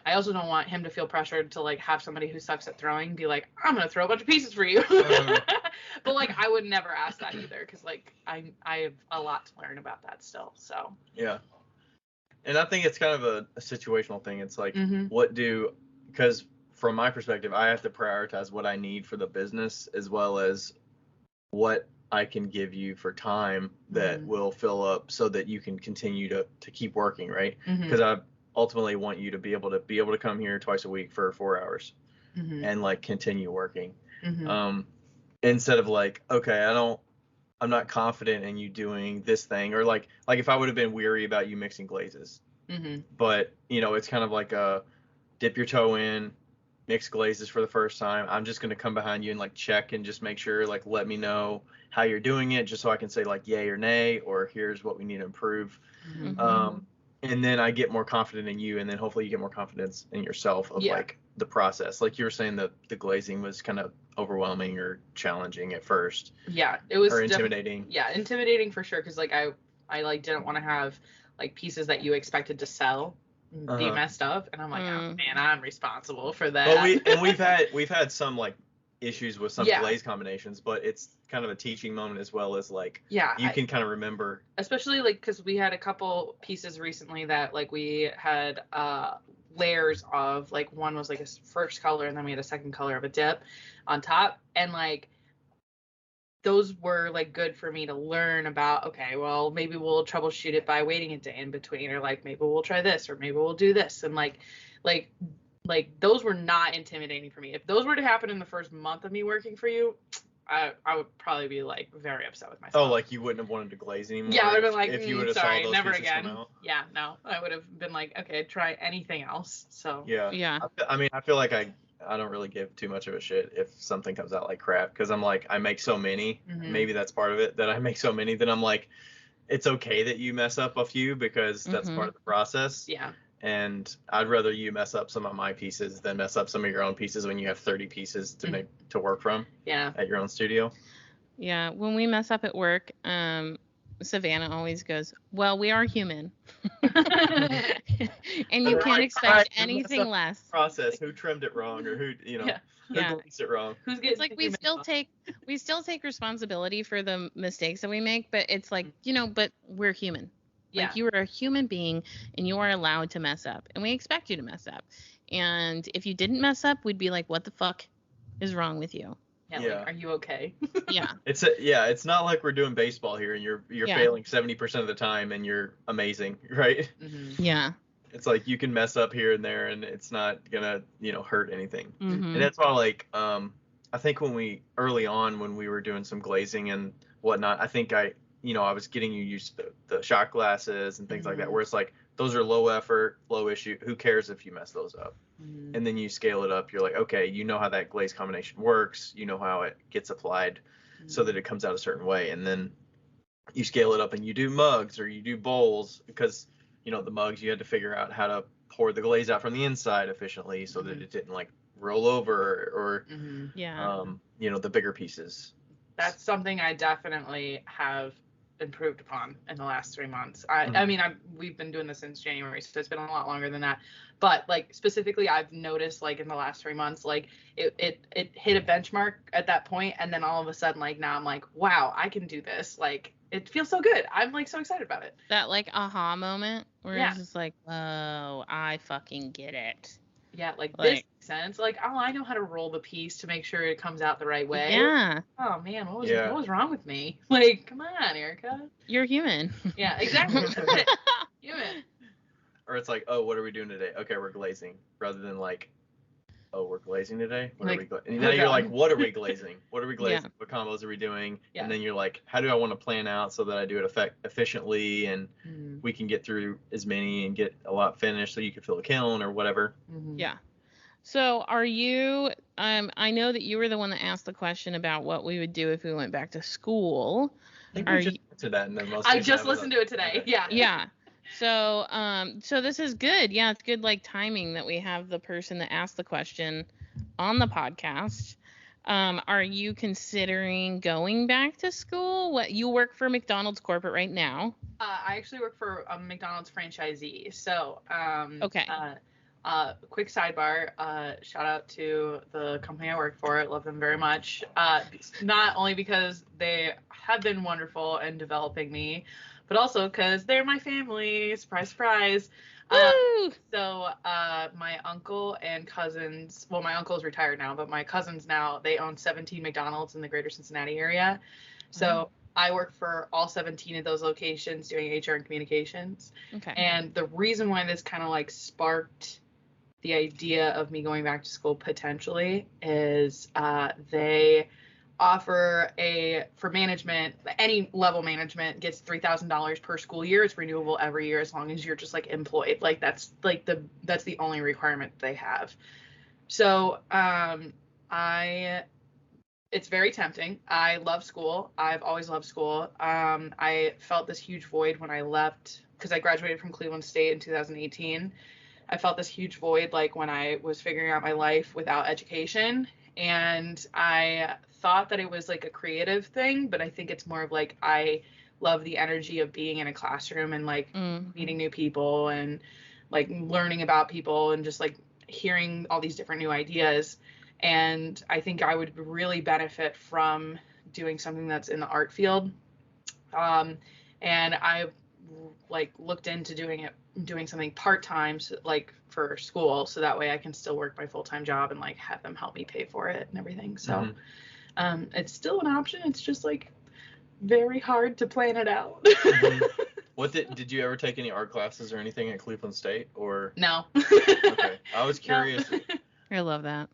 also don't want him to feel pressured to like have somebody who sucks at throwing be like, I'm gonna throw a bunch of pieces for you. But like I would never ask that either, because like I have a lot to learn about that still. So yeah. And I think it's kind of a situational thing. It's like, because from my perspective, I have to prioritize what I need for the business as well as what I can give you for time that will fill up so that you can continue to keep working, right? Because I ultimately want you to be able to come here twice a week for 4 hours and like continue working. Instead of like, okay, I'm not confident in you doing this thing, or like if I would have been weary about you mixing glazes. But it's kind of like a dip your toe in, mix glazes for the first time. I'm just going to come behind you and like check and just make sure, like, let me know how you're doing it, just so I can say like yay or nay, or here's what we need to improve. And then I get more confident in you, and then hopefully you get more confidence in yourself of like the process. Like you were saying that the glazing was kind of overwhelming or challenging at first. Yeah, it was, or intimidating. Intimidating for sure, because like I like didn't want to have like pieces that you expected to sell be messed up, and I'm like, oh man, I'm responsible for that. But we've had some like issues with some glaze combinations, but it's kind of a teaching moment as well as like you can kind of remember, especially like because we had a couple pieces recently that like we had layers of, like one was like a first color and then we had a second color of a dip on top, and like those were like good for me to learn about, okay, well maybe we'll troubleshoot it by waiting a day in between, or like maybe we'll try this, or maybe we'll do this, and like those were not intimidating for me. If those were to happen in the first month of me working for you, I would probably be like very upset with myself. Oh, like you wouldn't have wanted to glaze anymore? Yeah, I would have been like, if you would have sorry, saw those never pieces again. come out? Yeah, no, I would have been like, okay, try anything else. So yeah. I mean, I feel like I don't really give too much of a shit if something comes out like crap, because I'm like, I make so many. Maybe that's part of it, that I make so many that I'm like, it's okay that you mess up a few, because that's part of the process. Yeah. And I'd rather you mess up some of my pieces than mess up some of your own pieces when you have 30 pieces to make to work from. Yeah. At your own studio. Yeah, when we mess up at work, Savannah always goes, well, we are human. And you can't expect anything less. Process, who trimmed it wrong, or who who glazed it wrong. It's like we still take responsibility for the mistakes that we make, but it's like, but we're human. Like, you are a human being and you are allowed to mess up, and we expect you to mess up. And if you didn't mess up, we'd be like, what the fuck is wrong with you? Yeah. Like, are you okay? Yeah. It's not like we're doing baseball here and you're failing 70% of the time and you're amazing, right? Yeah. It's like you can mess up here and there and it's not gonna, hurt anything. And that's why, like, I think early on when we were doing some glazing and whatnot, I think I was getting you used to the shot glasses and things like that, where it's like, those are low effort, low issue. Who cares if you mess those up? And then you scale it up. You're like, okay, you know how that glaze combination works. You know how it gets applied so that it comes out a certain way. And then you scale it up and you do mugs or you do bowls, because, the mugs, you had to figure out how to pour the glaze out from the inside efficiently so that it didn't like roll over, or, the bigger pieces. That's something I definitely have improved upon in the last 3 months. I mean, we've been doing this since January, so it's been a lot longer than that. But like specifically, I've noticed like in the last 3 months, like it hit a benchmark at that point, and then all of a sudden, like now I'm like, wow, I can do this. Like it feels so good. I'm like so excited about it. That like aha moment where Yeah. it's just like, oh, I fucking get it. Yeah, like this makes sense. Like, oh, I know how to roll the piece to make sure it comes out the right way. Yeah. Oh man, what was wrong with me? Like, come on, Erica. You're human. Yeah, exactly. Human. Or it's like, oh, what are we doing today? Okay, we're glazing. Rather than like, oh, we're glazing today? What are we glazing? And now you're like, what are we glazing? What are we glazing? Yeah. What combos are we doing? Yeah. And then you're like, how do I want to plan out so that I do it efficiently and we can get through as many and get a lot finished so you can fill the kiln or whatever? Mm-hmm. Yeah. So are you, I know that you were the one that asked the question about what we would do if we went back to school. I think we just answered that in the most. I just listened to it today. Okay. Yeah. Yeah. So, so this is good. Yeah, it's good like timing that we have the person that asked the question on the podcast. Are you considering going back to school? What, you work for McDonald's corporate right now? I actually work for a McDonald's franchisee. So, okay. Quick sidebar, shout out to the company I work for. I love them very much. Not only because they have been wonderful in developing me, but also because they're my family. Surprise, surprise. So my uncle and cousins, well, my uncle is retired now, but my cousins now, they own 17 McDonald's in the greater Cincinnati area. So I work for all 17 of those locations doing HR and communications. Okay. And the reason why this kind of like sparked the idea of me going back to school potentially is they offer for management, any level management gets $3,000 per school year. It's renewable every year as long as you're just like employed. Like that's the only requirement they have. So it's very tempting. I love school. I've always loved school. I felt this huge void when I left because I graduated from Cleveland State in 2018. I felt this huge void like when I was figuring out my life without education, and I thought that it was like a creative thing, but I think it's more of like I love the energy of being in a classroom and like meeting new people and like learning about people and just like hearing all these different new ideas. And I think I would really benefit from doing something that's in the art field. And I like looked into doing something part-time, so, like for school, so that way I can still work my full-time job and like have them help me pay for it and everything. So it's still an option. It's just like very hard to plan it out. What did you ever take any art classes or anything at Cleveland State or? No. Okay. I was curious. No. I love that.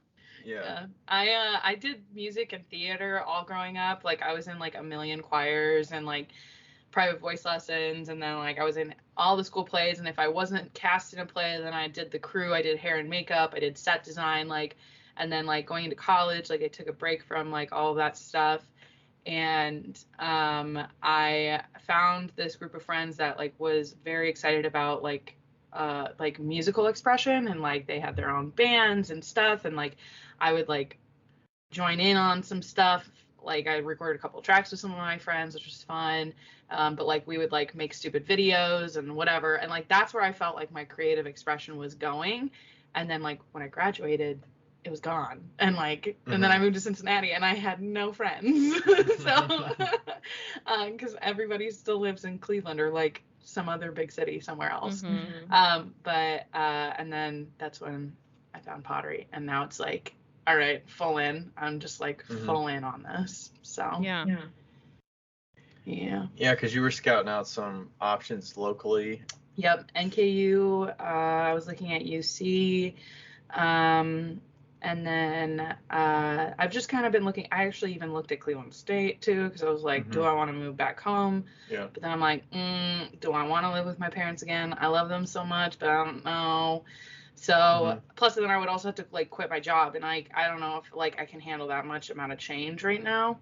Yeah. I did music and theater all growing up. Like I was in like a million choirs and like private voice lessons, and then like I was in all the school plays, and if I wasn't cast in a play, then I did the crew. I did hair and makeup, I did set design, like, and then like going into college, like I took a break from like all of that stuff, and I found this group of friends that like was very excited about like musical expression, and like they had their own bands and stuff, and like I would like join in on some stuff. Like I recorded a couple of tracks with some of my friends, which was fun. But like we would like make stupid videos and whatever. And like that's where I felt like my creative expression was going. And then like when I graduated, it was gone. And like and then I moved to Cincinnati and I had no friends. So because everybody still lives in Cleveland or like some other big city somewhere else. But and then that's when I found pottery, and now it's like, all right, full in. I'm just like full in on this. So yeah. Yeah, because you were scouting out some options locally. Yep, NKU. I was looking at UC, and then I've just kind of been looking. I actually even looked at Cleveland State too, because I was like, do I want to move back home? Yeah. But then I'm like, do I want to live with my parents again? I love them so much, but I don't know. So plus then I would also have to like quit my job, and I don't know if like I can handle that much amount of change right now.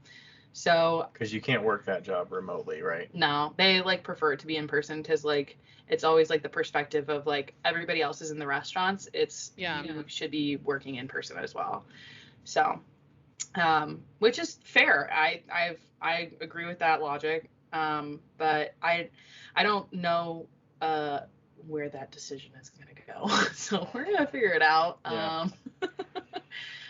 So because you can't work that job remotely, right? No, they like prefer it to be in person, because like it's always like the perspective of like everybody else is in the restaurants. It's you should be working in person as well. So which is fair. I agree with that logic. But I don't know where that decision is going to go. So we're going to figure it out. Yeah.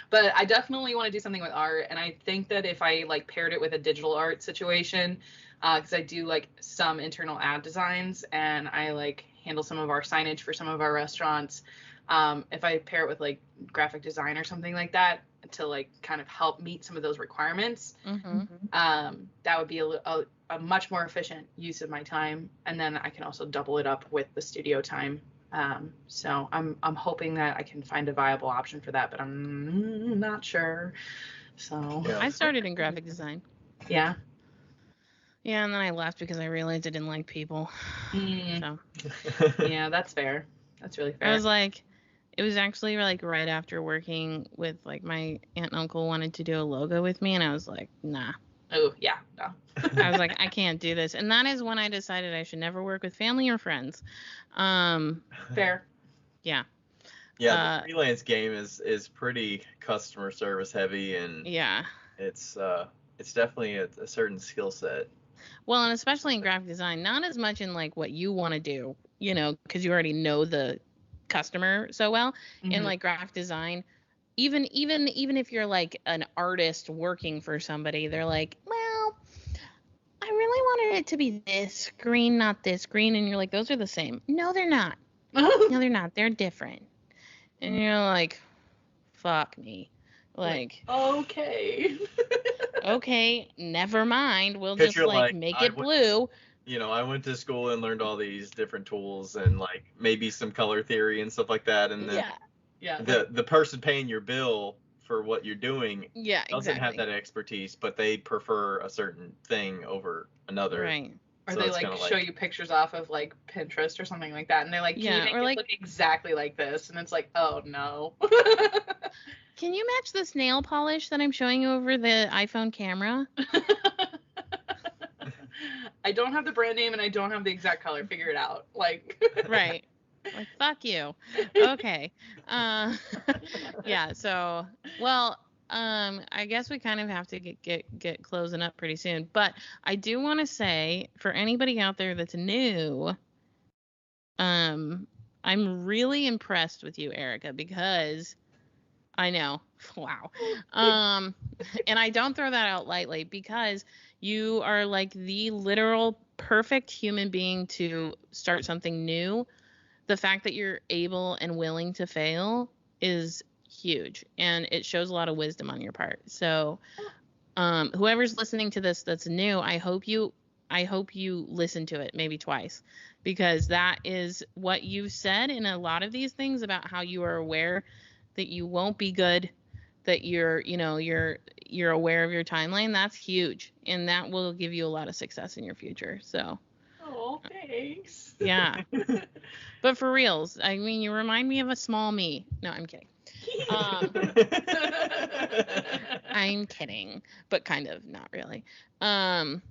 But I definitely want to do something with art. And I think that if I like paired it with a digital art situation, because I do like some internal ad designs and I like handle some of our signage for some of our restaurants. If I pair it with like graphic design or something like that to like kind of help meet some of those requirements, that would be a much more efficient use of my time. And then I can also double it up with the studio time. So I'm hoping that I can find a viable option for that, but I'm not sure. So Yeah. I started in graphic design. Yeah. Yeah, and then I left because I realized I didn't like people. So Yeah, that's fair. That's really fair. I was like, it was actually like right after working with like my aunt and uncle wanted to do a logo with me, and I was like, nah. Oh yeah, no. I was like, I can't do this, and that is when I decided I should never work with family or friends. Fair. Yeah. Yeah, the freelance game is pretty customer service heavy, and yeah, it's definitely a certain skill set. Well, and especially in graphic design, not as much in like what you want to do, you know, because you already know the customer so well. In like graphic design, even if you're like an artist working for somebody, they're like, well, I really wanted it to be this green, not this green, and you're like, those are the same. No, they're not. No, they're not. They're different. And you're like, fuck me. Like okay. okay, never mind. We'll just like make it blue. I went to school and learned all these different tools and like maybe some color theory and stuff like that. And then the person paying your bill for what you're doing doesn't have that expertise, but they prefer a certain thing over another. Right. Or so they like show you pictures off of like Pinterest or something like that, and they're like, "Can you make it look exactly like this?" And it's like, "Oh no." Can you match this nail polish that I'm showing you over the iPhone camera? I don't have the brand name and I don't have the exact color. Figure it out. Like right. Like fuck you. Okay. Yeah. So well. I guess we kind of have to get closing up pretty soon. But I do want to say, for anybody out there that's new, I'm really impressed with you, Erica, because I know. Wow. And I don't throw that out lightly because you are like the literal perfect human being to start something new. The fact that you're able and willing to fail is huge, and it shows a lot of wisdom on your part. So whoever's listening to this that's new, I hope you listen to it maybe twice, because that is what you said in a lot of these things about how you are aware that you won't be good, that you're aware of your timeline. That's huge, and that will give you a lot of success in your future. So oh, thanks. Yeah. But for reals, I mean, you remind me of a small me. No, I'm kidding. I'm kidding, but kind of, not really. But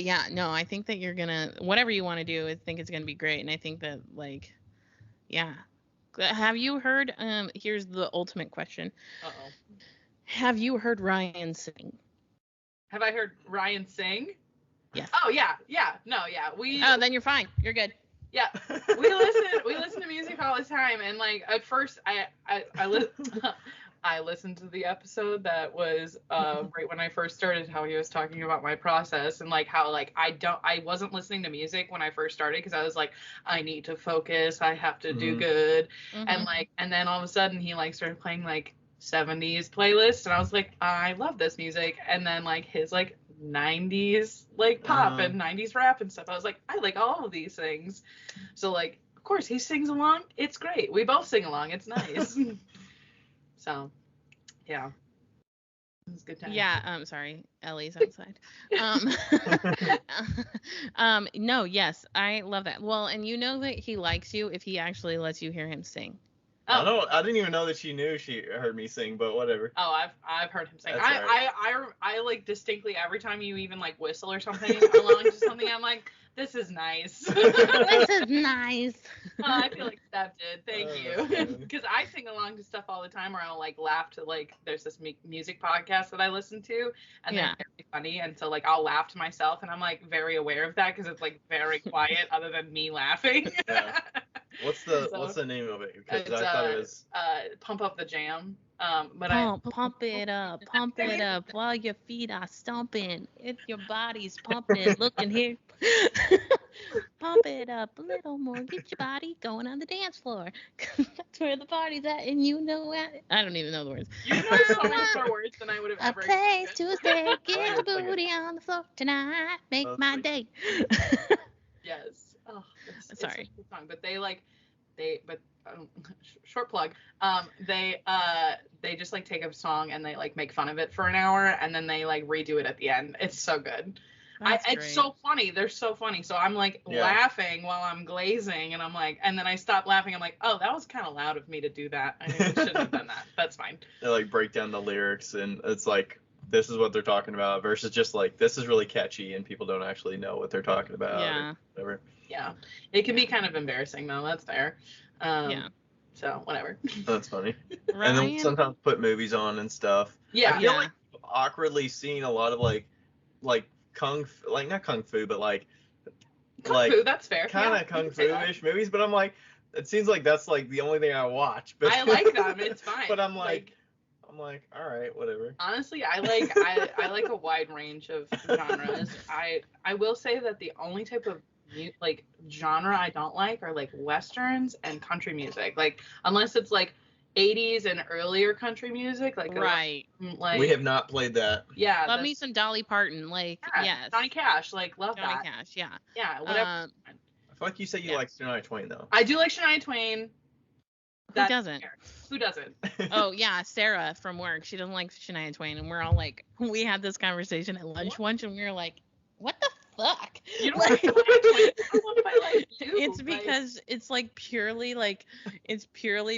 yeah, no, I think that you're gonna, whatever you want to do, I think it's gonna be great. And I think that, like, yeah. Have you heard, here's the ultimate question. Uh-oh. Have you heard Ryan sing? Have I heard Ryan sing? Yes. Oh, yeah. No, yeah. Oh, then you're fine. You're good. Yeah. We listen to music all the time. And, like, at first, I listened to the episode that was right when I first started, how he was talking about my process and like how like I wasn't listening to music when I first started because I was like, I need to focus, I have to do good. And then all of a sudden he like started playing like 70s playlists and I was like, I love this music. And then like his like 90s like pop and 90s rap and stuff, I was like, I like all of these things. So like of course he sings along, it's great, we both sing along, it's nice. So, yeah. It was a good time. Yeah, sorry, Ellie's outside. No, yes, I love that. Well, and you know that he likes you if he actually lets you hear him sing. Oh. I didn't even know that she knew she heard me sing, but whatever. Oh, I've heard him sing. Right. I like distinctly every time you even like whistle or something along to something, I'm like, this is nice. This is nice. I feel like Steph did. Thank you. Because I sing along to stuff all the time, or I'll like laugh to like there's this music podcast that I listen to, and then funny, and so like I'll laugh to myself, and I'm like very aware of that because it's like very quiet other than me laughing. Yeah. What's the name of it? Because I thought it was Pump Up the Jam. But pump it up while your feet are stomping. If your body's pumping, looking here. Pump it up a little more. Get your body going on the dance floor. That's where the party's at, and you know it. I don't even know the words. You know so many more words than I would have ever expected. A place to stay. Get your booty on the floor tonight. Make my day. Yes. Oh, sorry. It's a song, but short plug. They just like take a song and they like make fun of it for an hour and then they like redo it at the end. It's so good. It's so funny. They're so funny. So I'm like laughing while I'm glazing, and I'm like, and then I stop laughing. I'm like, oh, that was kind of loud of me to do that. I shouldn't have done that. That's fine. They like break down the lyrics, and it's like, this is what they're talking about versus just like, this is really catchy and people don't actually know what they're talking about. Yeah. Or whatever. Yeah. It can be kind of embarrassing though. That's fair. Yeah. So whatever. That's funny. Ryan? And then sometimes put movies on and stuff. Yeah. I feel like awkwardly seeing a lot of like not kung fu, but like kung fu, that's fair. Kind of kung fu-ish movies, but I'm like, it seems like that's like the only thing I watch. But I like them. It's fine. But I'm like, all right, whatever. Honestly, I like a wide range of genres. I will say that the only type of like genre I don't like are like westerns and country music. Like unless it's like 80s and earlier country music, like right. Like we have not played that. Yeah. Love me some Dolly Parton, like yes. Johnny Cash, like love Johnny that. Cash, yeah. Yeah, whatever. I feel like you said you like Shania Twain though. I do like Shania Twain. Who doesn't? Who doesn't? Oh yeah, Sarah from work. She doesn't like Shania Twain, and we're all like, we had this conversation at lunch once, and we were like, what the fuck? You don't like Shania Twain? I like too. It's because it's like purely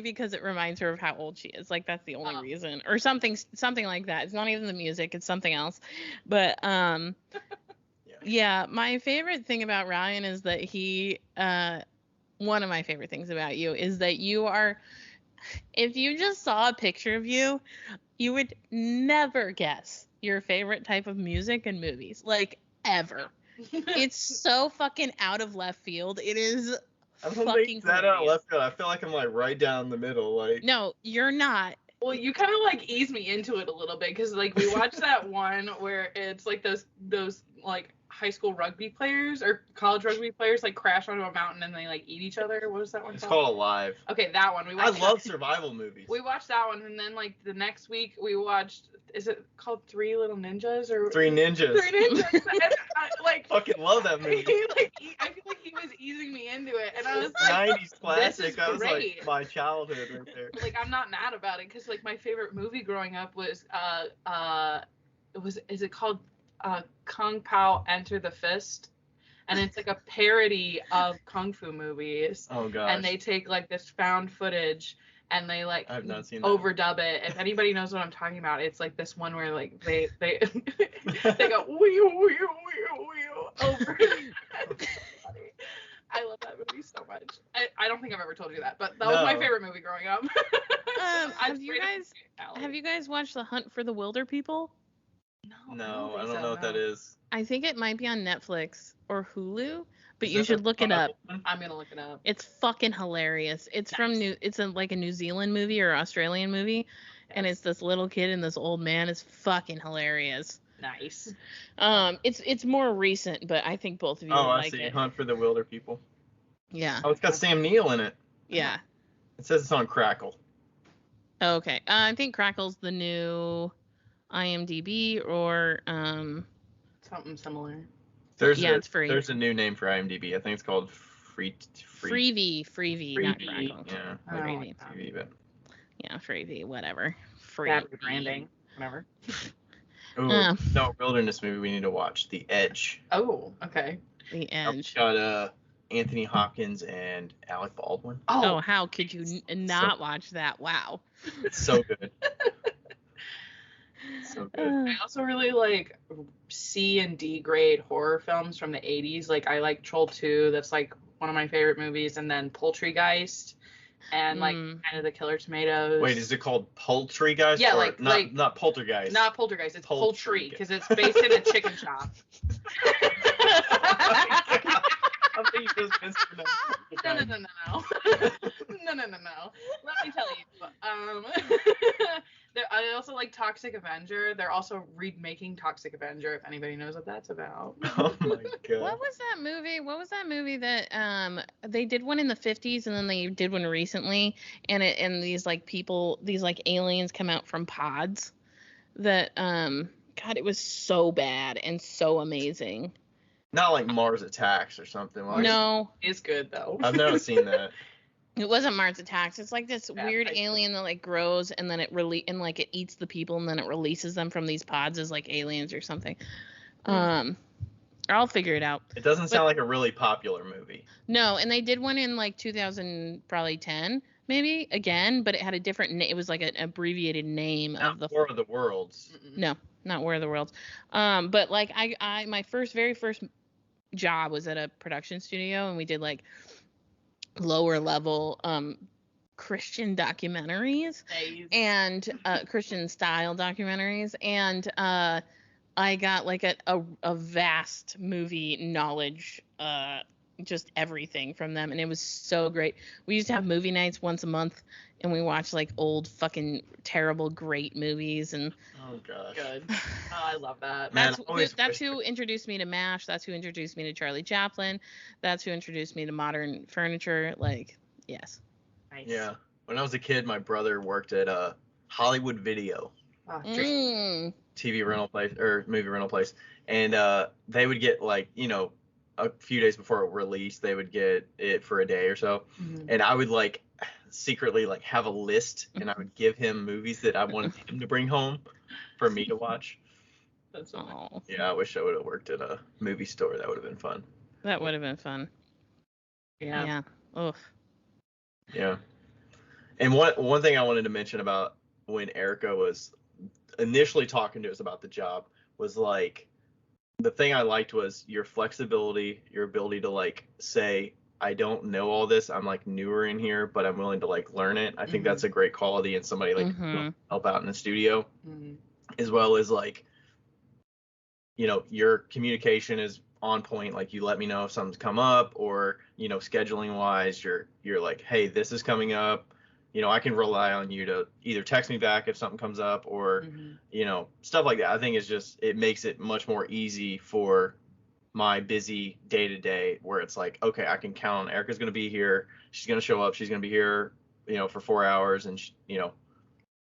because it reminds her of how old she is. Like that's the only reason, or something like that. It's not even the music; it's something else. But yeah, my favorite thing about Ryan is that he one of my favorite things about you is that you are, if you just saw a picture of you, you would never guess your favorite type of music and movies, like ever. It's so fucking out of left field. It is I don't think that out of left field. I feel like I'm like right down the middle. Like no, you're not. Well, you kind of like ease me into it a little bit because like we watched that one where it's like those like high school rugby players or college rugby players like crash onto a mountain and they like eat each other. What was that one called? It's called? called Alive. Okay, that one. I love survival movies. We watched that one, and then like the next week we watched. Is it called Three Little Ninjas or Three Ninjas? Three Ninjas. And I, like fucking love that movie. I feel like he was easing me into it, and I was like, 90s classic. This is that was great. like my childhood right there. Like I'm not mad about it because like my favorite movie growing up was is it called Kung Pao Enter the Fist? And it's like a parody of kung fu movies. Oh gosh. And they take like this found footage and they like I've not seen that. Overdub it. If anybody knows what I'm talking about, it's like this one where like they they go wee wee wee over. I love that movie so much. I don't think I've ever told you that, but that was my favorite movie growing up. Have you guys watched The Hunt for the Wilder People? No, I don't know what that is. I think it might be on Netflix or Hulu, but you should look it up. I'm gonna look it up. It's fucking hilarious. It's it's like a New Zealand movie or Australian movie, and it's this little kid and this old man. It's fucking hilarious. Nice. It's more recent, but I think both of you would like it. I see. Hunt for the Wilder People. Yeah. Oh, it's got Sam Neill in it. Yeah. It says it's on Crackle. Okay. I think Crackle's the new IMDb or something similar. It's free. There's a new name for IMDb. I think it's called Freevee, not Crackle. Yeah. Freevee. But... Yeah, Freevee, whatever. Bad branding, whatever. Oh, no, wilderness movie we need to watch. The Edge. Oh, okay. The Edge. It's got Anthony Hopkins and Alec Baldwin. Oh, how could you not watch that? Wow. It's so good. So good. I also really like C and D grade horror films from the 80s. Like I like Troll 2. That's like one of my favorite movies. And then Poultrygeist and like kind of the killer tomatoes. Wait, is it called Poultry Guys? Yeah, or like not Poltergeist. Not Poltergeist. It's Poultry. Poultry because it's based in a chicken shop. I think you just mispronounced. No. Let me tell you. I also like Toxic Avenger. They're also remaking Toxic Avenger. If anybody knows what that's about. Oh my god. What was that movie that they did one in the 50s and then they did one recently and these like people, these like aliens come out from pods that God, it was so bad and so amazing. Not like Mars Attacks or something like. No, it's good though. I've never seen that. It wasn't Mars Attacks. It's like this weird alien that like grows and then it eats the people and then it releases them from these pods as like aliens or something. I'll figure it out. It doesn't sound like a really popular movie. No, and they did one in like 2010 maybe again, but it had a different it was like an abbreviated name of the War of the Worlds. No, not War of the Worlds. But like I my very first job was at a production studio and we did like lower level Christian documentaries and Christian style documentaries, and I got like a vast movie knowledge, just everything from them, and it was so great. We used to have movie nights once a month and we watched like old fucking terrible great movies. And oh gosh, good. Oh, I love that. Man, that's who introduced me to MASH. That's who introduced me to Charlie Chaplin. That's who introduced me to modern furniture. Like, yes. Nice. Yeah. When I was a kid, my brother worked at Hollywood Video, TV rental place or movie rental place, and they would get like, you know, a few days before it released, they would get it for a day or so, and I would like secretly like have a list, and I would give him movies that I wanted him to bring home for me to watch. That's so nice. Yeah, I wish I would have worked at a movie store. That would have been fun. That would have been fun. Yeah. Oof. Yeah. And one thing I wanted to mention about when Erica was initially talking to us about the job was like, the thing I liked was your flexibility, your ability to like say, I don't know all this. I'm like newer in here, but I'm willing to like learn it. I think that's a great quality in somebody like who help out in the studio, as well as like, you know, your communication is on point. Like you let me know if something's come up, or, you know, scheduling wise, you're like, hey, this is coming up. You know, I can rely on you to either text me back if something comes up, or, you know, stuff like that. I think it's just, it makes it much more easy for my busy day to day, where it's like, okay, I can count on Erica's going to be here. She's going to show up. She's going to be here, you know, for 4 hours, and you know,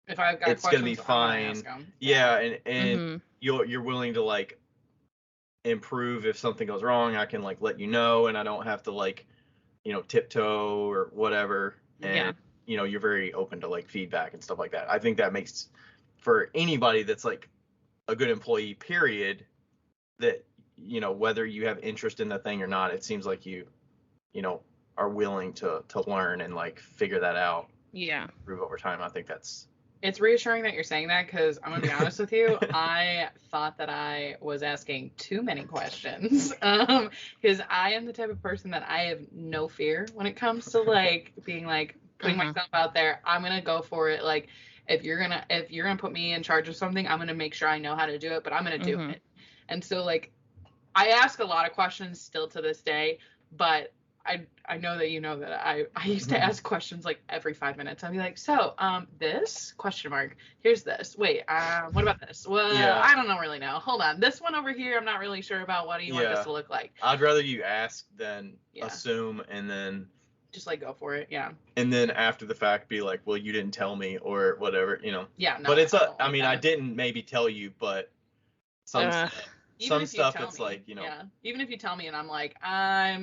if I've got it's going to be fine. Yeah. And you're willing to like improve if something goes wrong. I can like let you know, and I don't have to like, you know, tiptoe or whatever. And you know, you're very open to like feedback and stuff like that. I think that makes, for anybody that's like a good employee, period, that, you know, whether you have interest in the thing or not, it seems like you know, are willing to learn and like figure that out. Yeah. Improve over time. I think it's reassuring that you're saying that, because I'm gonna be honest with you, I thought that I was asking too many questions, because I am the type of person that I have no fear when it comes to like being like putting myself out there. I'm gonna go for it. Like if you're gonna put me in charge of something, I'm gonna make sure I know how to do it, but I'm gonna do it. And so like I ask a lot of questions still to this day, but I know that you know that I used to ask questions like every 5 minutes. I'd be like, so this ? Here's this. Wait, what about this? Well, I don't really know. Hold on, this one over here, I'm not really sure about. What do you want this to look like? I'd rather you ask than assume, and then just like go for it. Yeah. And then after the fact be like, well, you didn't tell me, or whatever, you know. Yeah. No, but it's I mean, I didn't maybe tell you, but some stuff it's like, you know. Yeah. Even if you tell me and I'm like, I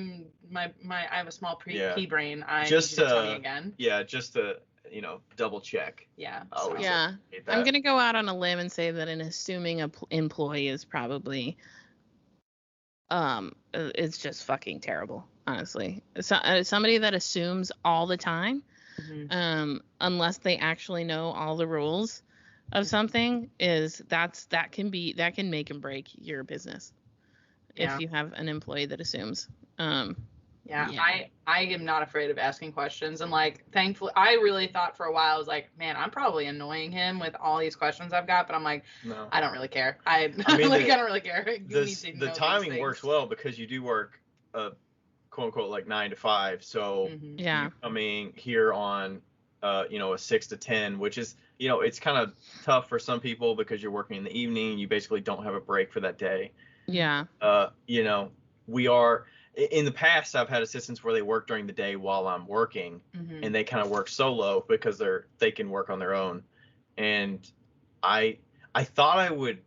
have a small pea brain. I just need you to tell me again. Yeah, just to, you know, double check. Yeah. Yeah. I'm gonna go out on a limb and say that an assuming employee is probably it's just fucking terrible, honestly. Somebody that assumes all the time, unless they actually know all the rules of something, that can make and break your business if you have an employee that assumes. Yeah, Yeah. I am not afraid of asking questions, and like thankfully I really thought for a while I was like, man, I'm probably annoying him with all these questions I've got, but I'm like, No. I don't really care. I mean, like I don't really care. You need to the know timing these works things. well because you do work quote unquote like 9 to 5. So Mhm. Yeah. you coming here on a 6 to 10, which is, it's kind of tough for some people because you're working in the evening, you basically don't have a break for that day. Yeah. We are in the past, I've had assistants where they work during the day while I'm working, Mhm. and they kind of work solo because they can work on their own. And I thought I would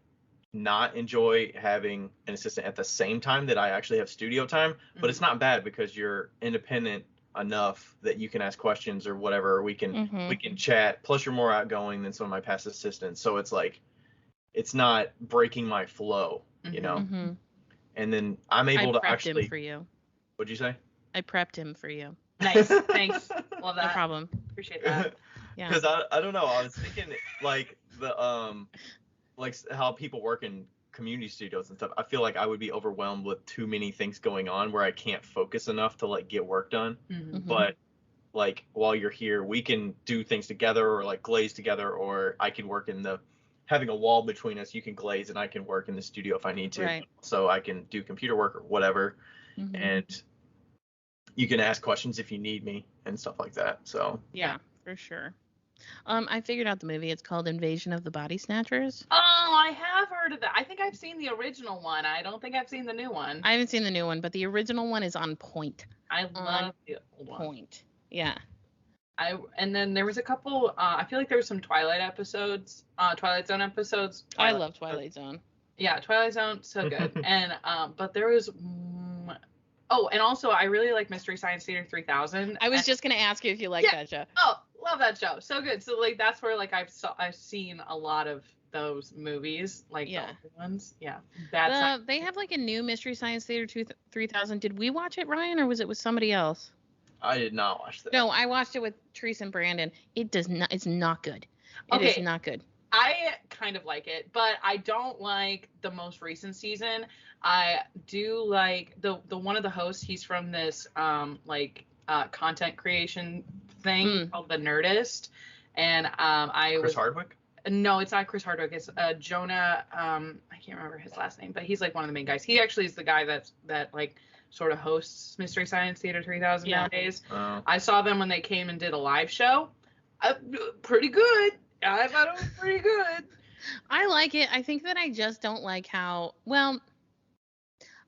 not enjoy having an assistant at the same time that I actually have studio time, but it's not bad because you're independent enough that you can ask questions or whatever. We can chat. Plus, you're more outgoing than some of my past assistants, so it's like it's not breaking my flow, Mm-hmm. And then I'm I able to prepped him actually. for you. What'd you say? I prepped him for you. Nice. Thanks. Love No that. problem. Appreciate that. Yeah. Because I don't know. I was thinking like like how people work in community studios and stuff. I feel like I would be overwhelmed with too many things going on where I can't focus enough to like get work done. Mhm. Mhm. But like while you're here, we can do things together or like glaze together, or I can work in having a wall between us. You can glaze and I can work in the studio if I need to. Right. So I can do computer work or whatever. Mhm. And you can ask questions if you need me and stuff like that. So Yeah, for sure. I figured out the movie. It's called Invasion of the Body Snatchers. Oh, I have heard of that. I think I've seen the original one. I don't think I've seen the new one. I haven't seen the new one, but the original one is on point. I love the old one. Point. Yeah. And then there was a couple. I feel like there were some Twilight episodes, Twilight Zone episodes. I love Twilight Zone. Yeah, Twilight Zone, so good. And but there was. Oh, and also I really like Mystery Science Theater 3000. I was just gonna ask you if you like that show. Oh, love that show, so good. So like that's where like I've seen a lot of those movies, like the older ones. Yeah, they have like a new Mystery Science Theater 3000. Did we watch it, Ryan, or was it with somebody else? I did not watch that. No, I watched it with Therese and Brandon. It's not good. It is not good. I kind of like it, but I don't like the most recent season. I do like the one of the hosts. He's from this content creation thing called The Nerdist, and Chris Hardwick. No, it's not Chris Hardwick. It's Jonah. I can't remember his last name, but he's like one of the main guys. He actually is the guy that like sort of hosts Mystery Science Theater 3000 nowadays. Oh. I saw them when they came and did a live show. Pretty good. I thought it was pretty good. I like it. I think that I just don't like how, well,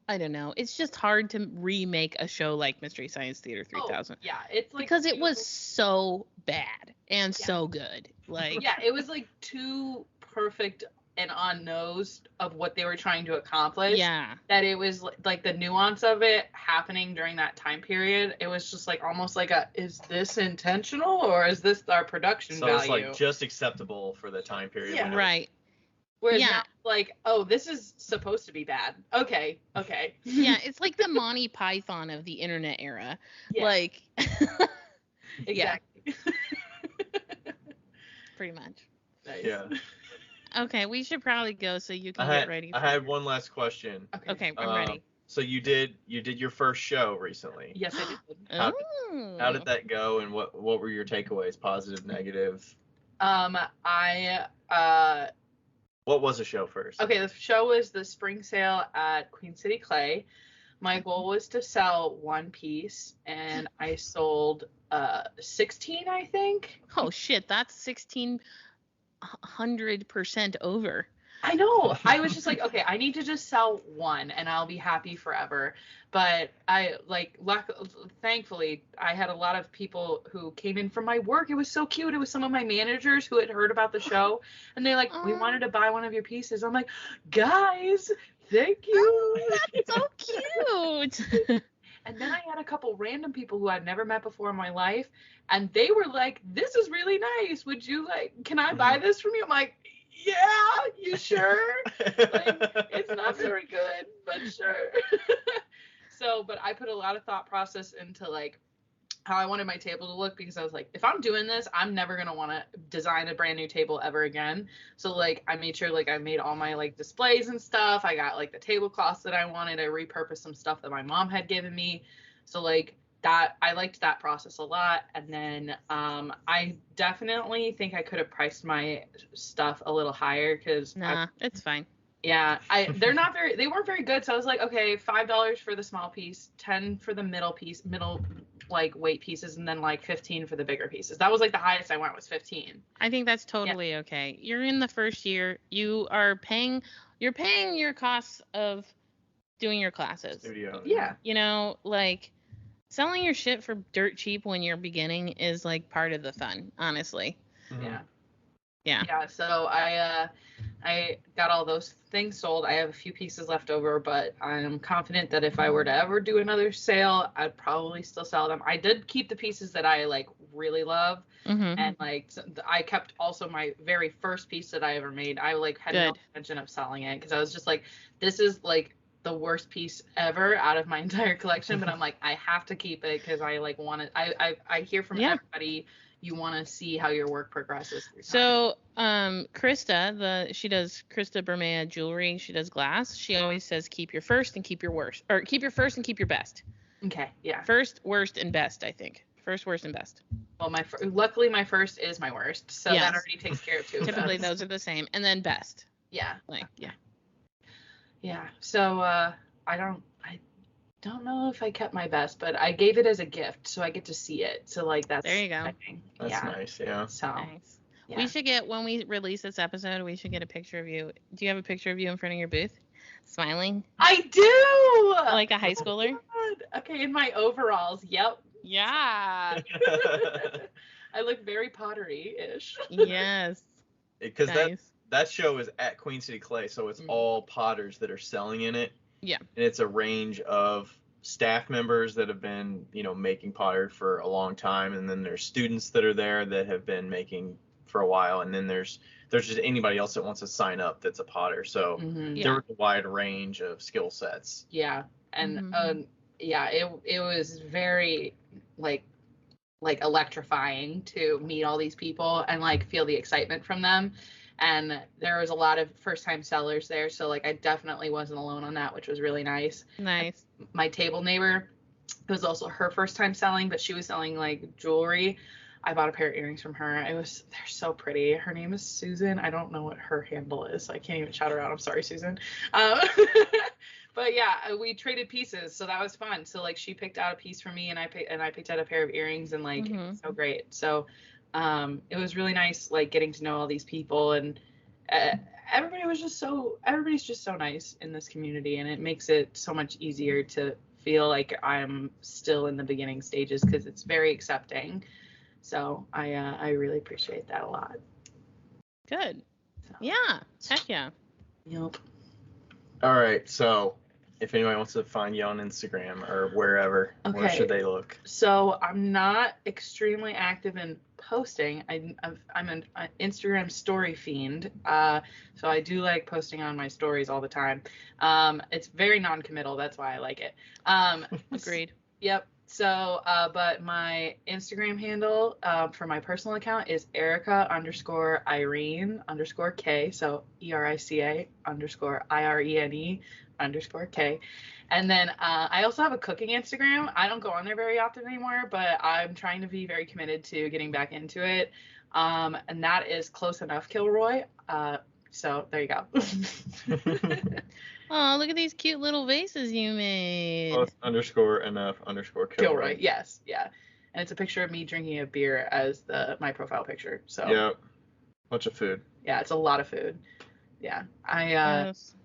I don't know. It's just hard to remake a show like Mystery Science Theater 3000. Oh, yeah, it's like because it was so bad and so good. Like yeah, it was like too perfect and on-nosed of what they were trying to accomplish. Yeah. That it was like the nuance of it happening during that time period. It was just like almost like is this intentional or is this our production value? So it's like just acceptable for the time period. Yeah. Right. Whereas now, like, oh, this is supposed to be bad. Okay. Yeah, it's like the Monty Python of the internet era. Yeah. Like exactly. Pretty much. Nice. Yeah. Okay, we should probably go so you can get ready. I had one last question. Okay, I'm ready. So you did your first show recently. Yes, I did. How did that go, and what were your takeaways, positive, negative? What was the show first? Okay, the show was the spring sale at Queen City Clay. My goal was to sell one piece, and I sold 16, I think. Oh shit, that's 1,600% over. I know. I was just like, okay, I need to just sell one and I'll be happy forever. But thankfully, I had a lot of people who came in from my work. It was so cute. It was some of my managers who had heard about the show, and they're like, we wanted to buy one of your pieces. I'm like, guys, thank you. Oh, that's so cute. And then I had a couple random people who I'd never met before in my life, and they were like, this is really nice. Can I buy this from you? I'm like, yeah, you sure? It's not very good, but sure. But I put a lot of thought process into like how I wanted my table to look, because I was like, if I'm doing this, I'm never going to want to design a brand new table ever again. So like I made sure like I made all my like displays and stuff. I got like the tablecloths that I wanted. I repurposed some stuff that my mom had given me. So like that, I liked that process a lot. And then I definitely think I could have priced my stuff a little higher because Nah, it's fine. yeah, they weren't very good. So I was like, okay, $5 for the small piece, 10 for the middle like weight pieces, and then like 15 for the bigger pieces. That was like the highest I went was 15. I think that's totally okay. You're in the first year. You're paying your costs of doing your classes. Studio. Yeah. You know, like selling your shit for dirt cheap when you're beginning is like part of the fun, honestly. Mhm. Yeah. Yeah. Yeah, so I got all those things sold. I have a few pieces left over, but I'm confident that if I were to ever do another sale, I'd probably still sell them. I did keep the pieces that I like really love, Mm-hmm. and like I kept also my very first piece that I ever made. I like had no Good. intention of selling it because I was just like, this is like the worst piece ever out of my entire collection, but I'm like, I have to keep it because I like want to. I hear from Yeah. everybody. You want to see how your work progresses through time. So, Krista, she does Krista Bermea jewelry. She does glass. She always says keep your first and keep your worst, or keep your first and keep your best. Okay, yeah. First, worst, and best. I think first, worst, and best. Well, luckily my first is my worst, so Yes. that already takes care of two. Typically, those are the same, and then best. Yeah. Like, yeah. Yeah. So I don't know if I kept my best, but I gave it as a gift, so I get to see it. So like that's There you go. exciting. That's yeah. nice. Yeah. So Nice. yeah. We should get, when we release this episode, we should get a picture of you. Do you have a picture of you in front of your booth, smiling I do. like a high schooler? God. Okay, in my overalls. Yep. Yeah. I look very pottery-ish. Yes. Because Nice. that show is at Queen City Clay, so it's all potters that are selling in it. Yeah. And it's a range of staff members that have been, making pottery for a long time, and then there's students that are there that have been making for a while, and then there's just anybody else that wants to sign up that's a potter. So Mhm. there was a wide range of skill sets. Yeah, and Mhm. yeah, it was very like electrifying to meet all these people and like feel the excitement from them. And there was a lot of first time sellers there, so like I definitely wasn't alone on that, which was really nice. Nice. My table neighbor, it was also her first time selling, but she was selling like jewelry. I bought a pair of earrings from her. They're so pretty. Her name is Susan. I don't know what her handle is, so I can't even shout her out. I'm sorry, Susan. But yeah, we traded pieces, so that was fun. So like she picked out a piece for me, and I picked out a pair of earrings, and like it was so great. So it was really nice, like getting to know all these people, and everybody's just so nice in this community, and it makes it so much easier to feel like I'm still in the beginning stages because it's very accepting. So I really appreciate that a lot. Good. So, Yeah. Heck yeah. Yep. All right, so if anybody wants to find you on Instagram or wherever, where should they look? So I'm not extremely active in posting. I'm an Instagram story fiend. So I do like posting on my stories all the time. It's very non-committal. That's why I like it. Agreed. Yep. So, but my Instagram handle for my personal account is Erica_Irene_K. So ERICA_IRENE_K. And then I also have a cooking Instagram. I don't go on there very often anymore, but I'm trying to be very committed to getting back into it. And that is Close Enough Kilroy. So there you go. Oh, look at these cute little vases you made. _enough_Kilroy. Yes, yeah. And it's a picture of me drinking a beer as my profile picture. So Yep. Bunch of food. Yeah, it's a lot of food. Yeah. I Yes.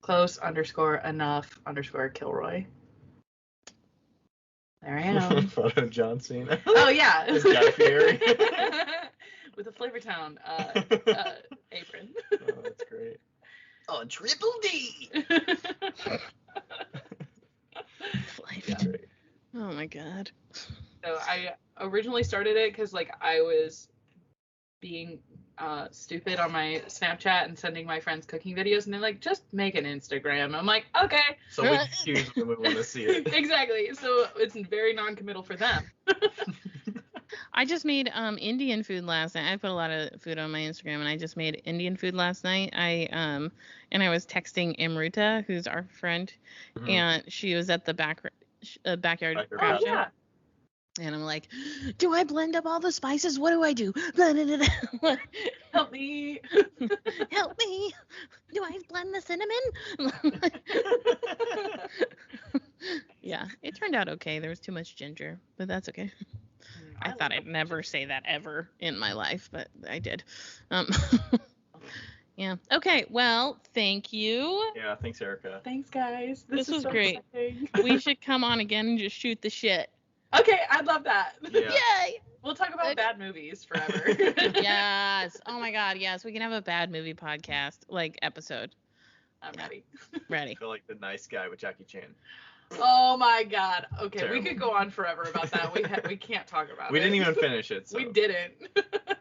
_enough_Kilroy. There I am. Photo of John Cena. Oh yeah. It's Guy Fieri. With a Flavortown apron. Oh, that's great. On Triple D. Oh my god. So I originally started it because like I was being stupid on my Snapchat and sending my friends cooking videos, and they're like, just make an Instagram. I'm like, okay. So we can choose when we want to see it. Exactly. So it's very non-committal for them. I just made Indian food last night. I put a lot of food on my Instagram, and I just made Indian food last night. And I was texting Amruta, who's our friend, and she was at the back backyard Oh craft show. yeah. And I'm like, do I blend up all the spices? What do I do? Blah, blah, blah, blah. Help me. Help me. Do I blend the cinnamon? Yeah, it turned out okay. There was too much ginger, but that's okay. I thought I'd never say that ever in my life, but I did. Yeah. Okay. Well, thank you. Yeah, thanks, Erica. Thanks, guys. This was so great. exciting. We should come on again and just shoot the shit. Okay, I'd love that. Yeah. Yay! We'll talk about bad movies forever. Yes. Oh my God. Yes, we can have a bad movie podcast episode. I'm ready. I feel like the nice guy with Jackie Chan. Oh my God. Okay, Terrible. we could go on forever about that. We can't talk about it. We didn't even finish it. So. We didn't.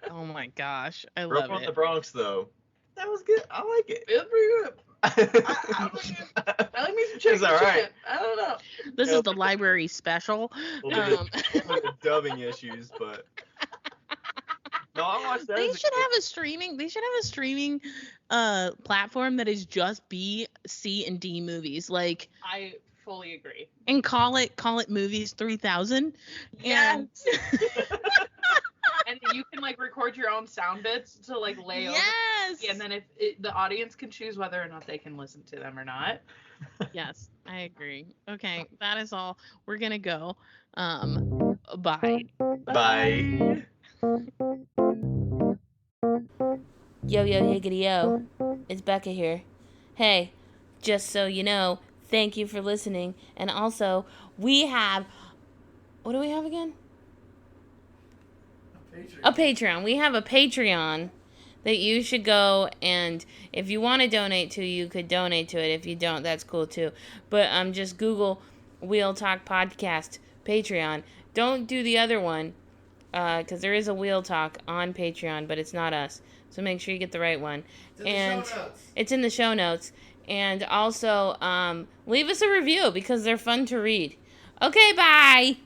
Oh my gosh, I Broke love on it. the Bronx though. That was good. I like it. It was pretty good. I like me some chicken. It's all right. I don't know. This is the library special. A little bit of dubbing issues, but no, I watched that. They should have a streaming. They should have a streaming platform that is just B, C, and D movies. Like, I fully agree. and call it Movies 3000. Yes. And you can record your own sound bits to lay over. Yes. And then the audience can choose whether or not they can listen to them or not. Yes, I agree. Okay, that is all. We're gonna go. Bye. Bye. Yo, higgity yo. It's Becca here. Hey, just so you know, thank you for listening. And also, we have... What do we have again? A Patreon. We have a Patreon that you should go, and if you want to donate to, you could donate to it. If you don't, that's cool too. But just Google Wheel Talk Podcast Patreon. Don't do the other one, because there is a Wheel Talk on Patreon, but it's not us. So make sure you get the right one. It's in the show notes. And also, leave us a review because they're fun to read. Okay, bye!